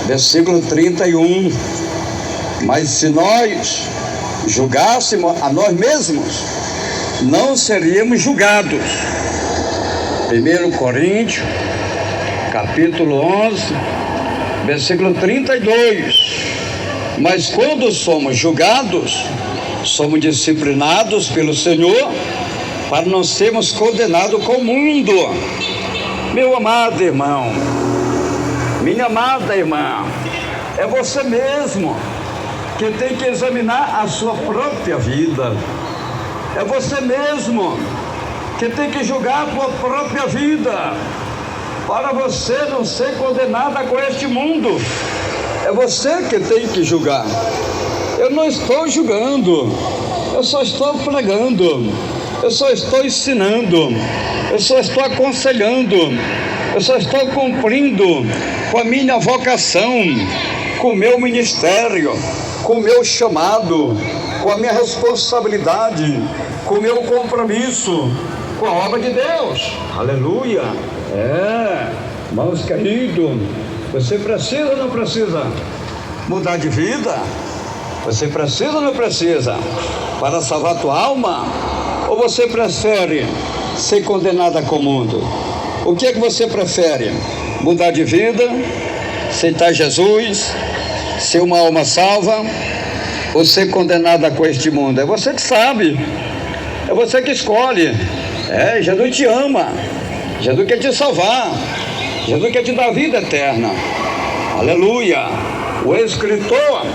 A: versículo 31. Mas se nós julgássemos a nós mesmos, não seríamos julgados. 1 Coríntios, capítulo 11, versículo 32. Mas quando somos julgados, somos disciplinados pelo Senhor, para não sermos condenados com o mundo. Meu amado irmão, minha amada irmã, é você mesmo que tem que examinar a sua própria vida. É você mesmo que tem que julgar a sua própria vida, para você não ser condenada com este mundo. É você que tem que julgar. Eu não estou julgando, eu só estou pregando, eu só estou ensinando, eu só estou aconselhando, eu só estou cumprindo com a minha vocação, com o meu ministério, com o meu chamado, com a minha responsabilidade, com o meu compromisso com a obra de Deus. Aleluia. Irmãos queridos, você precisa ou não precisa mudar de vida? Você precisa ou não precisa para salvar a tua alma? Ou você prefere ser condenada com o mundo? O que é que você prefere? Mudar de vida, aceitar Jesus, ser uma alma salva, ou ser condenada com este mundo? É você que sabe, é você que escolhe. Jesus te ama, Jesus quer te salvar, Jesus quer te dar vida eterna. Aleluia. O escritor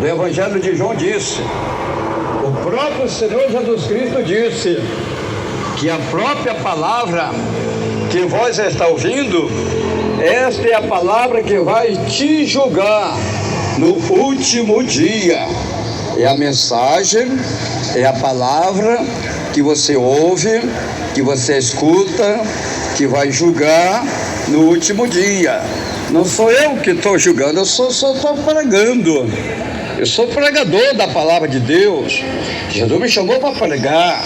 A: do Evangelho de João disse, o próprio Senhor Jesus Cristo disse, que a própria palavra que vós está ouvindo, esta é a palavra que vai te julgar no último dia. É a mensagem, é a palavra que você ouve, que você escuta, que vai julgar no último dia. Não sou eu que estou julgando, eu só estou pregando. Eu sou pregador da palavra de Deus. Jesus me chamou para pregar.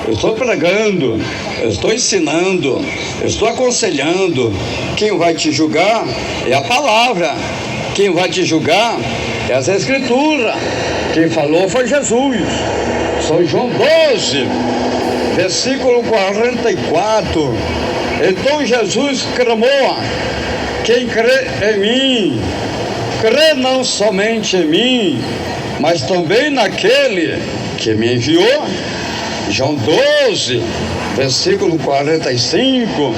A: Eu estou pregando, eu estou ensinando, eu estou aconselhando. Quem vai te julgar é a palavra, Quem vai te julgar é essa Escritura. Quem falou foi Jesus. São João 12, versículo 44. Então Jesus clamou: quem crê em mim, crê não somente em mim, mas também naquele que me enviou. João 12, versículo 45.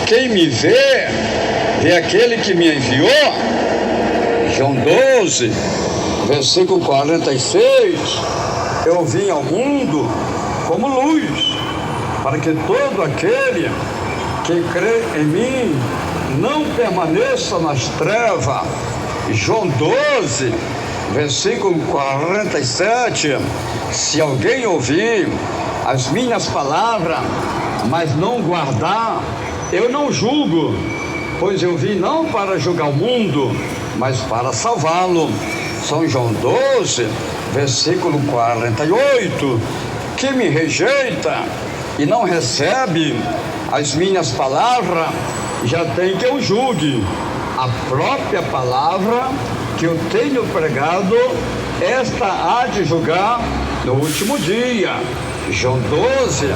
A: Quem me vê, vê aquele que me enviou. João 12, versículo 46. Eu vim ao mundo como luz, para que todo aquele que crê em mim não permaneça nas trevas. João 12, versículo 47. Se alguém ouvir as minhas palavras, mas não guardar, eu não julgo, pois eu vim não para julgar o mundo, mas para salvá-lo. São João 12, versículo 48. Quem me rejeita e não recebe as minhas palavras, já tem que eu julgue. A própria palavra que eu tenho pregado, esta há de julgar no último dia. João 12,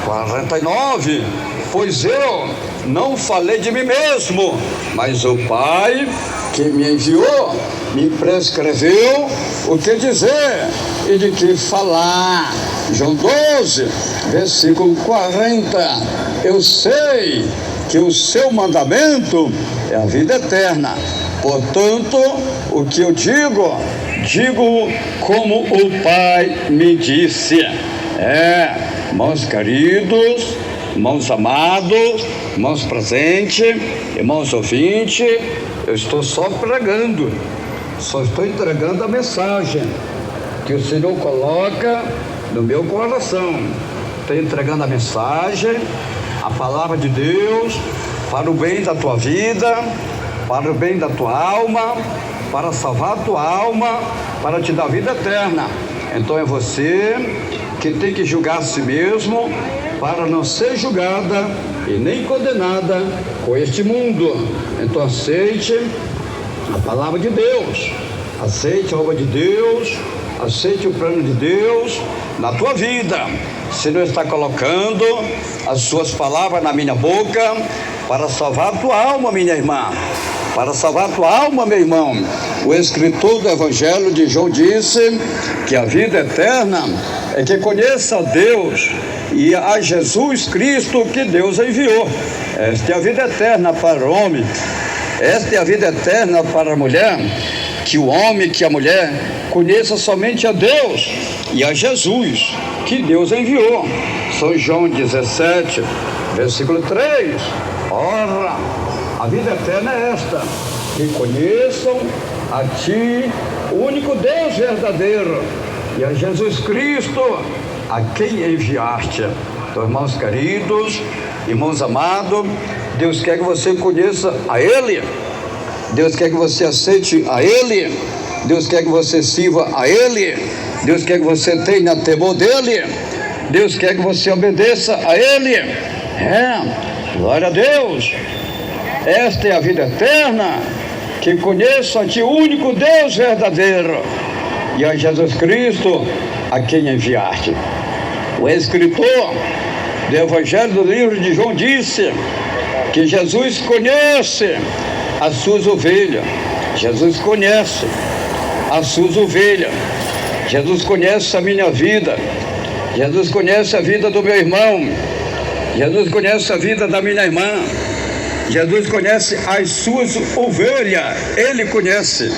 A: 49. Pois eu não falei de mim mesmo, mas o Pai que me enviou me prescreveu o que dizer e de que falar. João 12, versículo 40. Eu sei que o seu mandamento é a vida eterna. Portanto, o que eu digo como o Pai me disse. Irmãos queridos, irmãos amados, irmãos presentes, irmãos ouvintes, eu estou só pregando, só estou entregando a mensagem que o Senhor coloca no meu coração. Estou entregando a mensagem, a palavra de Deus, para o bem da tua vida, para o bem da tua alma, para salvar a tua alma, para te dar vida eterna. Então é você que tem que julgar a si mesmo, para não ser julgada e nem condenada com este mundo. Então aceite a palavra de Deus, aceite a obra de Deus, aceite o plano de Deus na tua vida. O Senhor está colocando as suas palavras na minha boca para salvar a tua alma, minha irmã, para salvar a tua alma, meu irmão. O escritor do Evangelho de João disse que a vida eterna é que conheça a Deus e a Jesus Cristo que Deus enviou. Esta é a vida eterna para o homem, esta é a vida eterna para a mulher, que o homem, que a mulher conheça somente a Deus e a Jesus que Deus enviou. São João 17, versículo 3. Ora, a vida eterna é esta, que conheçam a Ti, o único Deus verdadeiro, e a Jesus Cristo, a quem enviaste. Então, irmãos queridos, irmãos amados, Deus quer que você conheça a Ele, Deus quer que você aceite a Ele, Deus quer que você sirva a Ele, Deus quer que você tenha temor dEle, Deus quer que você obedeça a Ele. Glória a Deus. Esta é a vida eterna, que conheça a Ti, o único Deus verdadeiro, e a Jesus Cristo, a quem enviaste. O escritor do Evangelho do livro de João disse que Jesus conhece as suas ovelhas. Jesus conhece as suas ovelhas. Jesus conhece a minha vida. Jesus conhece a vida do meu irmão. Jesus conhece a vida da minha irmã. Jesus conhece as suas ovelhas. Ele conhece.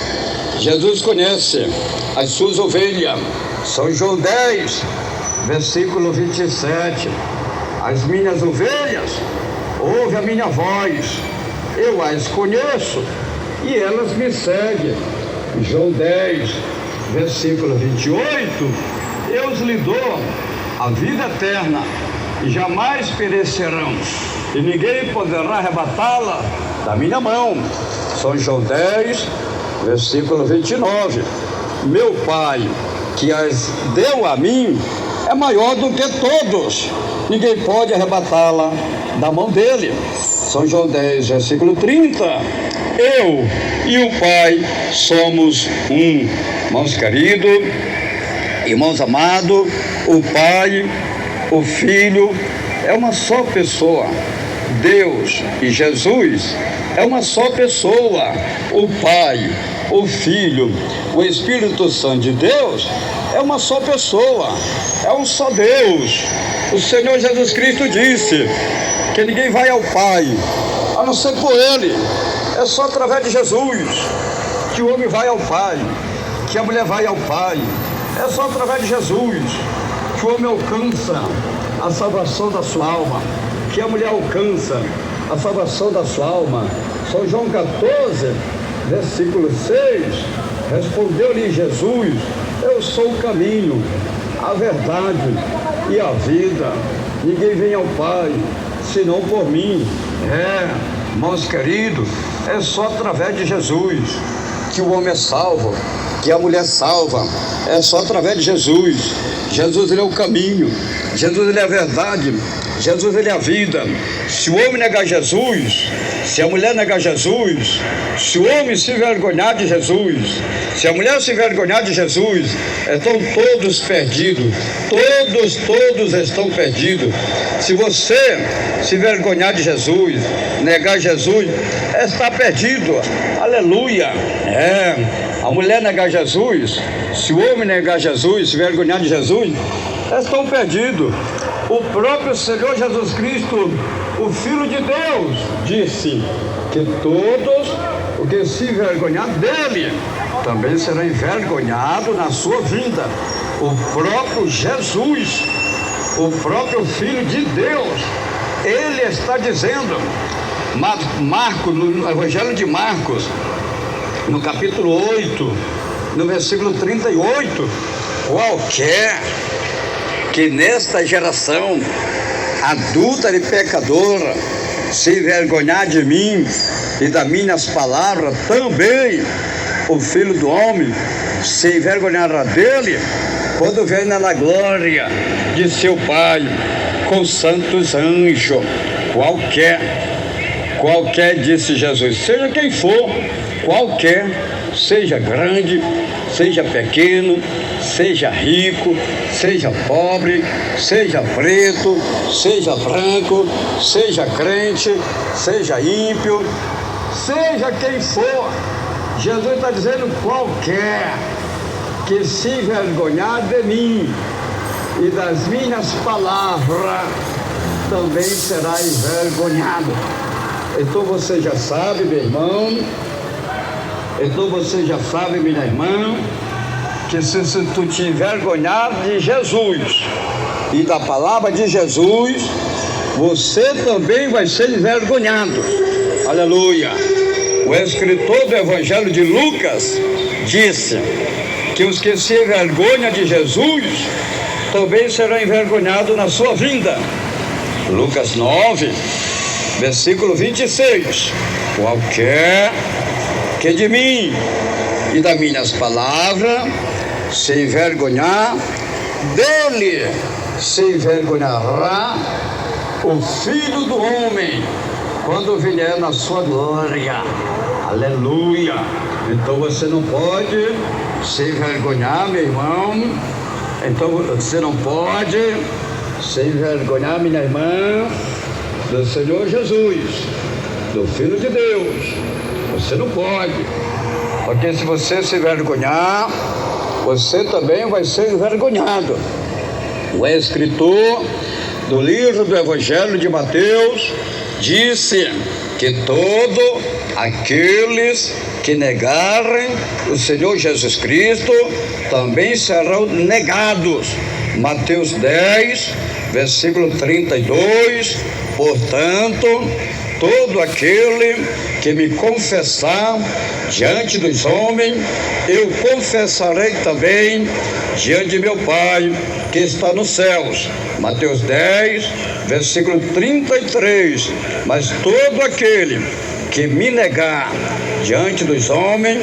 A: Jesus conhece as suas ovelhas. São João 10, versículo 27. As minhas ovelhas ouvem a minha voz, eu as conheço e elas me seguem. João 10, versículo 28. Eu lhes dou a vida eterna e jamais perecerão, e ninguém poderá arrebatá-la da minha mão. São João 10, versículo 29. Meu Pai, que as deu a mim, é maior do que todos, ninguém pode arrebatá-la da mão dele. São João 10, versículo 30. eu e o Pai somos um. Irmãos queridos, irmãos amados, o Pai, o Filho é uma só pessoa. Deus e Jesus é uma só pessoa. O Pai, o Filho, o Espírito Santo de Deus é uma só pessoa, é um só Deus. O Senhor Jesus Cristo disse que ninguém vai ao Pai a não ser por Ele. É só através de Jesus que o homem vai ao Pai, que a mulher vai ao Pai. É só através de Jesus que o homem alcança a salvação da sua alma, que a mulher alcança a salvação da sua alma. São João 14, versículo 6, respondeu-lhe Jesus: eu sou o caminho, a verdade e a vida. Ninguém vem ao Pai senão por mim. Irmãos queridos, é só através de Jesus que o homem é salvo, que a mulher é salva. É só através de Jesus. Jesus, ele é o caminho. Jesus, ele é a verdade. Jesus, ele é a vida. Se o homem negar Jesus, se a mulher negar Jesus, se o homem se envergonhar de Jesus, se a mulher se envergonhar de Jesus, estão todos perdidos. Todos estão perdidos. Se você se envergonhar de Jesus, negar Jesus, está perdido. Aleluia. A mulher negar Jesus, se o homem negar Jesus, se envergonhar de Jesus, estão perdidos. O próprio Senhor Jesus Cristo, o Filho de Deus, disse que todos o que se envergonhar dele também será envergonhado na sua vinda. O próprio Jesus, o próprio Filho de Deus, ele está dizendo, Marcos, no Evangelho de Marcos, no capítulo 8, no versículo 38, qualquer que nesta geração adúltera e pecadora se envergonhar de mim e das minhas palavras, também o Filho do Homem se envergonhará dele quando vier na glória de seu Pai com santos anjos. Qualquer, disse Jesus, seja quem for, qualquer, seja grande, seja pequeno, seja rico, seja pobre, seja preto, seja branco, seja crente, seja ímpio, seja quem for. Jesus está dizendo: qualquer que se envergonhar de mim e das minhas palavras também será envergonhado. Então você já sabe, meu irmão, então você já sabe, minha irmã, que se tu te envergonhar de Jesus e da palavra de Jesus, você também vai ser envergonhado. Aleluia. O escritor do Evangelho de Lucas disse que os que se envergonham de Jesus também serão envergonhados na sua vinda. Lucas 9, versículo 26. Qualquer que de mim e das minhas palavras se envergonhar, dele se envergonhará o Filho do Homem quando vier na sua glória. Aleluia. Então você não pode se envergonhar, meu irmão. Então você não pode se envergonhar, minha irmã, do Senhor Jesus, do Filho de Deus. Você não pode, porque se você se envergonhar, você também vai ser envergonhado. O escritor do livro do Evangelho de Mateus disse que todos aqueles que negarem o Senhor Jesus Cristo também serão negados. Mateus 10, versículo 32. Portanto, todo aquele que me confessar diante dos homens, eu confessarei também diante de meu Pai que está nos céus. Mateus 10, versículo 33. Mas todo aquele que me negar diante dos homens,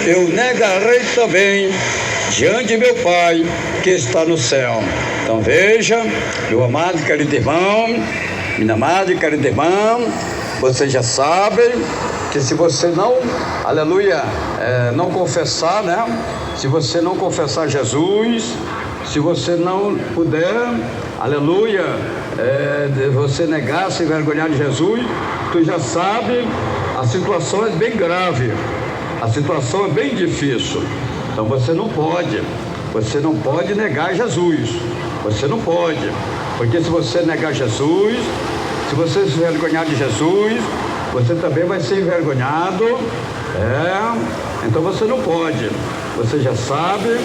A: eu negarei também diante de meu Pai que está no céu. Então veja, meu amado e querido irmão, minha amada e querida irmã, Vocês já sabem que se você não, aleluia, não confessar, né? Se você não confessar Jesus, se você não puder, aleluia, você negar, se envergonhar de Jesus, tu já sabe, a situação é bem grave, a situação é bem difícil. Então você não pode negar Jesus, você não pode, porque se você negar Jesus, se você se envergonhar de Jesus, você também vai ser envergonhado, então você não pode. Você já sabe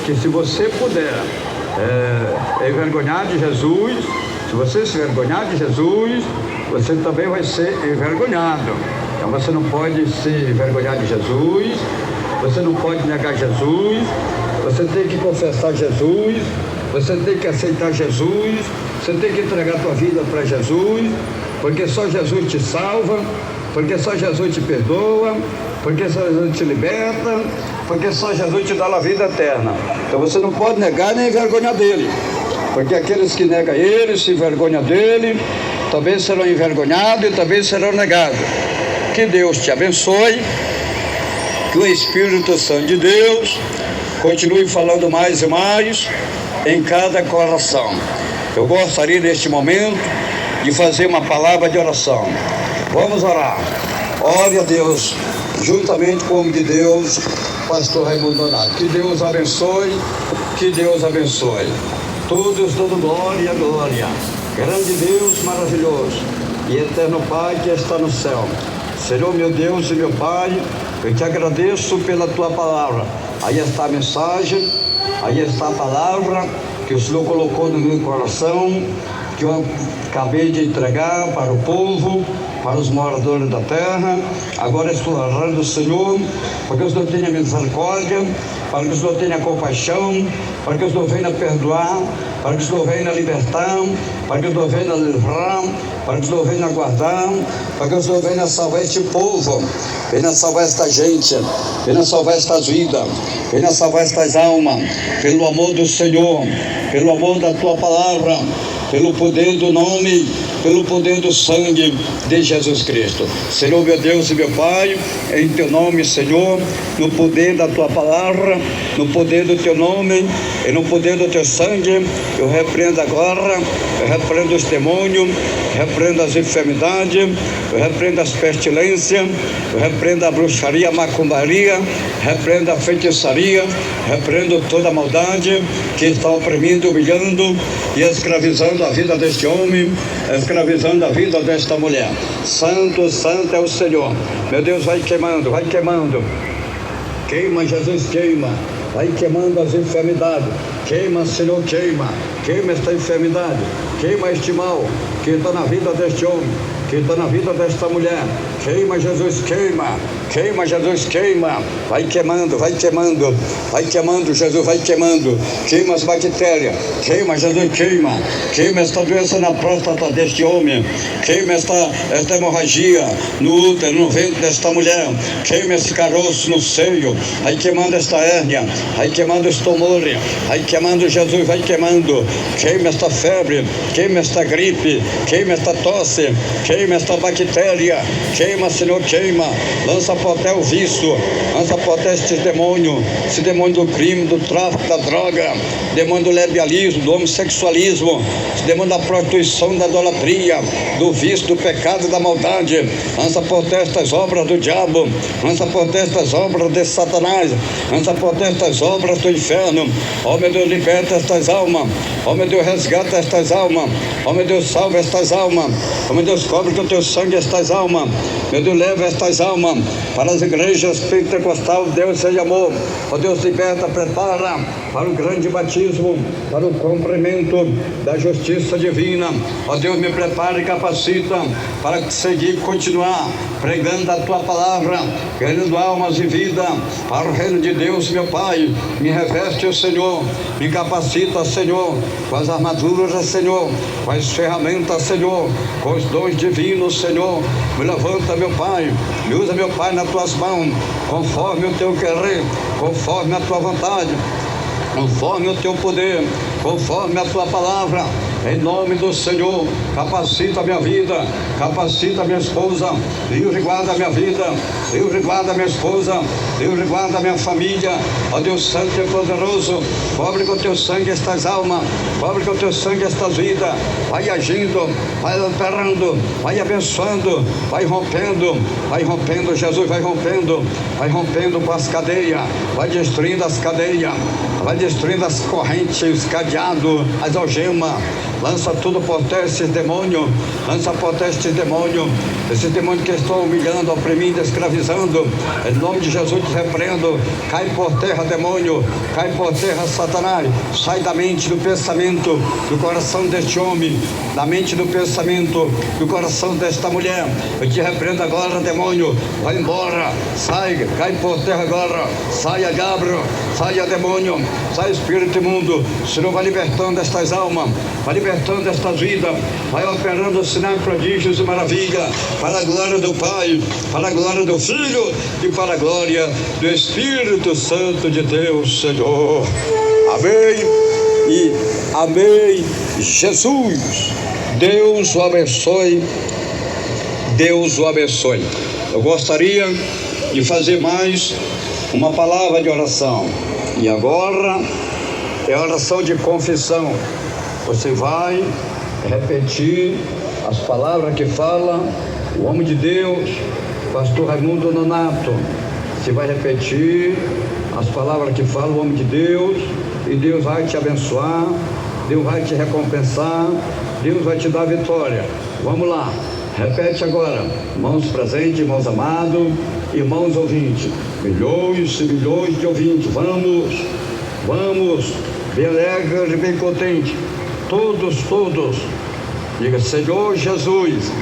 A: que se você puder envergonhar de Jesus, se você se envergonhar de Jesus, você também vai ser envergonhado. Então você não pode se envergonhar de Jesus, você não pode negar Jesus, você tem que confessar Jesus, você tem que aceitar Jesus, você tem que entregar a tua vida para Jesus, porque só Jesus te salva, porque só Jesus te perdoa, porque só Jesus te liberta, porque só Jesus te dá a vida eterna. Então você não pode negar nem envergonhar dele, porque aqueles que negam ele, se envergonham dele, também serão envergonhados e também serão negados. Que Deus te abençoe, que o Espírito Santo de Deus continue falando mais e mais em cada coração. Eu gostaria neste momento de fazer uma palavra de oração. Vamos orar. Ore a Deus, juntamente com o homem de Deus, pastor Raimundo Donato. Que Deus abençoe, que Deus abençoe. Todos dando glória, glória. Grande Deus, maravilhoso e eterno Pai que está no céu. Senhor meu Deus e meu Pai, eu te agradeço pela tua palavra. Aí está a mensagem, aí está a palavra que o Senhor colocou no meu coração, que eu acabei de entregar para o povo, para os moradores da terra. Agora estou orando, Senhor, para que o Senhor tenha misericórdia, para que o Senhor tenha compaixão, para que o Senhor venha perdoar, para que o Senhor venha libertar, para que o Senhor venha livrar, para que o Senhor venha guardar, para que o Senhor venha salvar este povo, venha salvar esta gente, venha salvar estas vidas, venha salvar estas almas, pelo amor do Senhor, pelo amor da tua palavra, pelo poder do nome, pelo poder do sangue de Jesus Cristo. Senhor meu Deus e meu Pai, em teu nome, Senhor, no poder da tua palavra, no poder do teu nome e no poder do teu sangue, eu repreendo agora, eu repreendo os demônios, eu repreendo as enfermidades, eu repreendo as pestilências, eu repreendo a bruxaria, a macumbaria, repreendo a feitiçaria, repreendo toda a maldade que está oprimindo, humilhando e escravizando a vida deste homem, escravizando a vida desta mulher. Santo, santo é o Senhor. Meu Deus, vai queimando, vai queimando. Queima, Jesus, queima. Vai queimando as enfermidades. Queima, Senhor, queima. Queima esta enfermidade. Queima este mal que está na vida deste homem, que está na vida desta mulher. Queima, Jesus, queima. Queima, Jesus, queima. Vai queimando, vai queimando. Vai queimando, Jesus, vai queimando. Queima as bactérias. Queima, Jesus, queima. Queima esta doença na próstata deste homem. Queima esta hemorragia no útero, no ventre desta mulher. Queima esse caroço no seio. Vai queimando esta hérnia. Vai queimando os tumores. Vai queimando, Jesus, vai queimando. Queima esta febre. Queima esta gripe. Queima esta tosse. Queima esta bactéria. Queima, Senhor, queima. Lança por terra o vício. Lança por terra este demônio do crime, do tráfico, da droga, demônio do lesbianismo, do homossexualismo, esse demônio da prostituição, da idolatria, do vício, do pecado e da maldade. Lança por terra estas obras do diabo. Lança por terra estas obras de Satanás. Lança por terra estas obras do inferno. Ó meu Deus, liberta estas almas. Ó meu Deus, resgata estas almas. Ó meu Deus, salva estas almas. Ó meu Deus, cobre com o teu sangue estas almas. Meu Deus, leva estas almas para as igrejas pentecostais. Deus seja amor. Ó Deus, liberta, prepara para o grande batismo, para o cumprimento da justiça divina. Ó Deus, me prepara e capacita para seguir e continuar pregando a tua palavra, ganhando almas e vida para o reino de Deus, meu Pai. Me reveste, o Senhor, me capacita, Senhor, com as armaduras, Senhor, com as ferramentas, Senhor, com os dons divinos, Senhor. Me levanta, meu Pai, me usa, meu Pai, nas tuas mãos, conforme o teu querer, conforme a tua vontade, conforme o teu poder, conforme a tua palavra. Em nome do Senhor, capacita a minha vida, capacita a minha esposa, Deus guarda a minha vida, Deus guarda a minha esposa, Deus guarda a minha família, ó Deus Santo e Poderoso, cobre com o teu sangue estas almas, cobre com o teu sangue estas vidas, vai agindo, vai operando, vai abençoando, vai rompendo, Jesus vai rompendo com as cadeias, vai destruindo as cadeias, vai destruindo as correntes, os cadeados, as algemas, lança tudo por terra esses demônios, lança por terra esses demônios que estão humilhando, oprimindo, escravizando, em nome de Jesus te repreendo, cai por terra demônio, cai por terra Satanás, sai da mente, do pensamento, do coração deste homem, da mente, do pensamento, do coração desta mulher, eu te repreendo agora demônio, vai embora, sai, cai por terra agora, saia diabo, saia demônio, sai espírito imundo, o Senhor vai libertando estas almas, vai libertando estas vidas, vai operando sinais, prodígios e maravilha, para a glória do Pai, para a glória do Filho e para a glória do Espírito Santo de Deus, Senhor. Amém e amém. Jesus, Deus o abençoe, Deus o abençoe. Eu gostaria de fazer mais uma palavra de oração, e agora é oração de confissão. Você vai repetir as palavras que fala o homem de Deus, pastor Raimundo Nonato. Você vai repetir as palavras que fala o homem de Deus, e Deus vai te abençoar, Deus vai te recompensar, Deus vai te dar vitória. Vamos lá, repete agora, irmãos presentes, irmãos amados, irmãos ouvintes, milhões e milhões de ouvintes, vamos, bem alegre e bem contente, todos, diga: Senhor Jesus,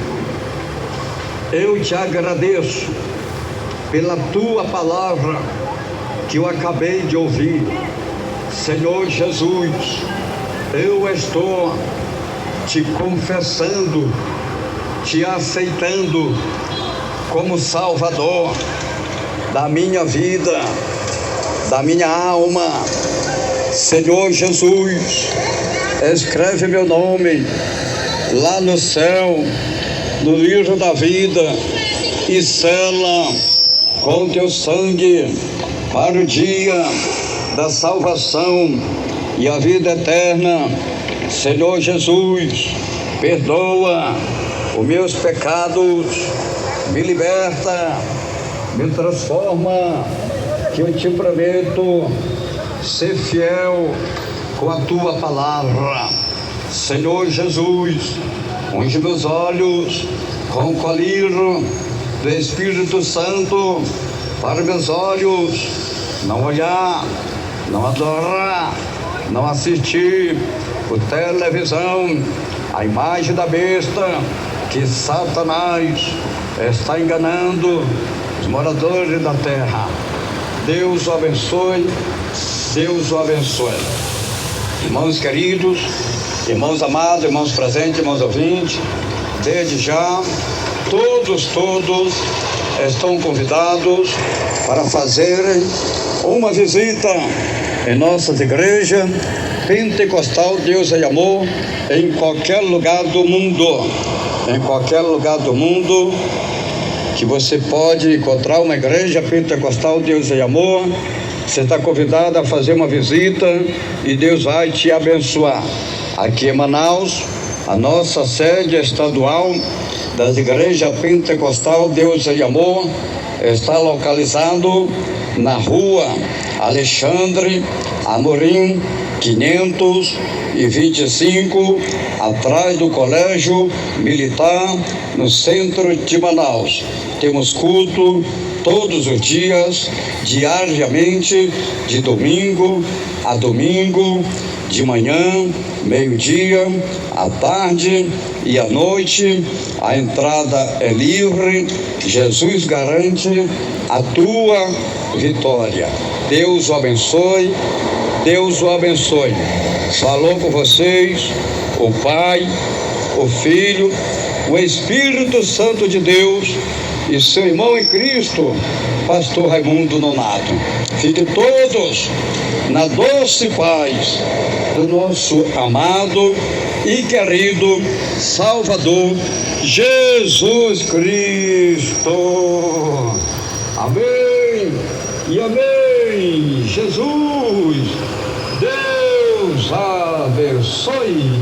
A: eu te agradeço pela tua palavra que eu acabei de ouvir. Senhor Jesus, eu estou te confessando, te aceitando como Salvador da minha vida, da minha alma. Senhor Jesus, escreve meu nome lá no céu, no livro da vida, e sela com teu sangue para o dia da salvação e a vida eterna. Senhor Jesus, perdoa os meus pecados, me liberta, me transforma, que eu te prometo ser fiel com a tua palavra. Senhor Jesus, unge meus olhos com o colírio do Espírito Santo, para meus olhos não olhar, não adorar, não assistir por televisão a imagem da besta que Satanás está enganando os moradores da terra. Deus o abençoe, Deus o abençoe. Irmãos queridos, irmãos amados, irmãos presentes, irmãos ouvintes, desde já, todos estão convidados para fazerem uma visita em nossas igrejas Pentecostal Deus é Amor, em qualquer lugar do mundo. Em qualquer lugar do mundo que você pode encontrar uma igreja Pentecostal Deus é Amor, você está convidado a fazer uma visita e Deus vai te abençoar. Aqui em Manaus, a nossa sede estadual das igrejas Pentecostal Deus é Amor está localizado na rua Alexandre Amorim 525, atrás do Colégio Militar, no centro de Manaus. Temos culto todos os dias, diariamente, de domingo a domingo, de manhã, meio-dia, à tarde e à noite. A entrada é livre. Jesus garante a tua vitória. Deus o abençoe, Deus o abençoe. Falou com vocês o Pai, o Filho, o Espírito Santo de Deus, e seu irmão em Cristo, pastor Raimundo Nonato. Fiquem todos na doce paz do nosso amado e querido Salvador Jesus Cristo. Amém e amém. Jesus, Deus abençoe.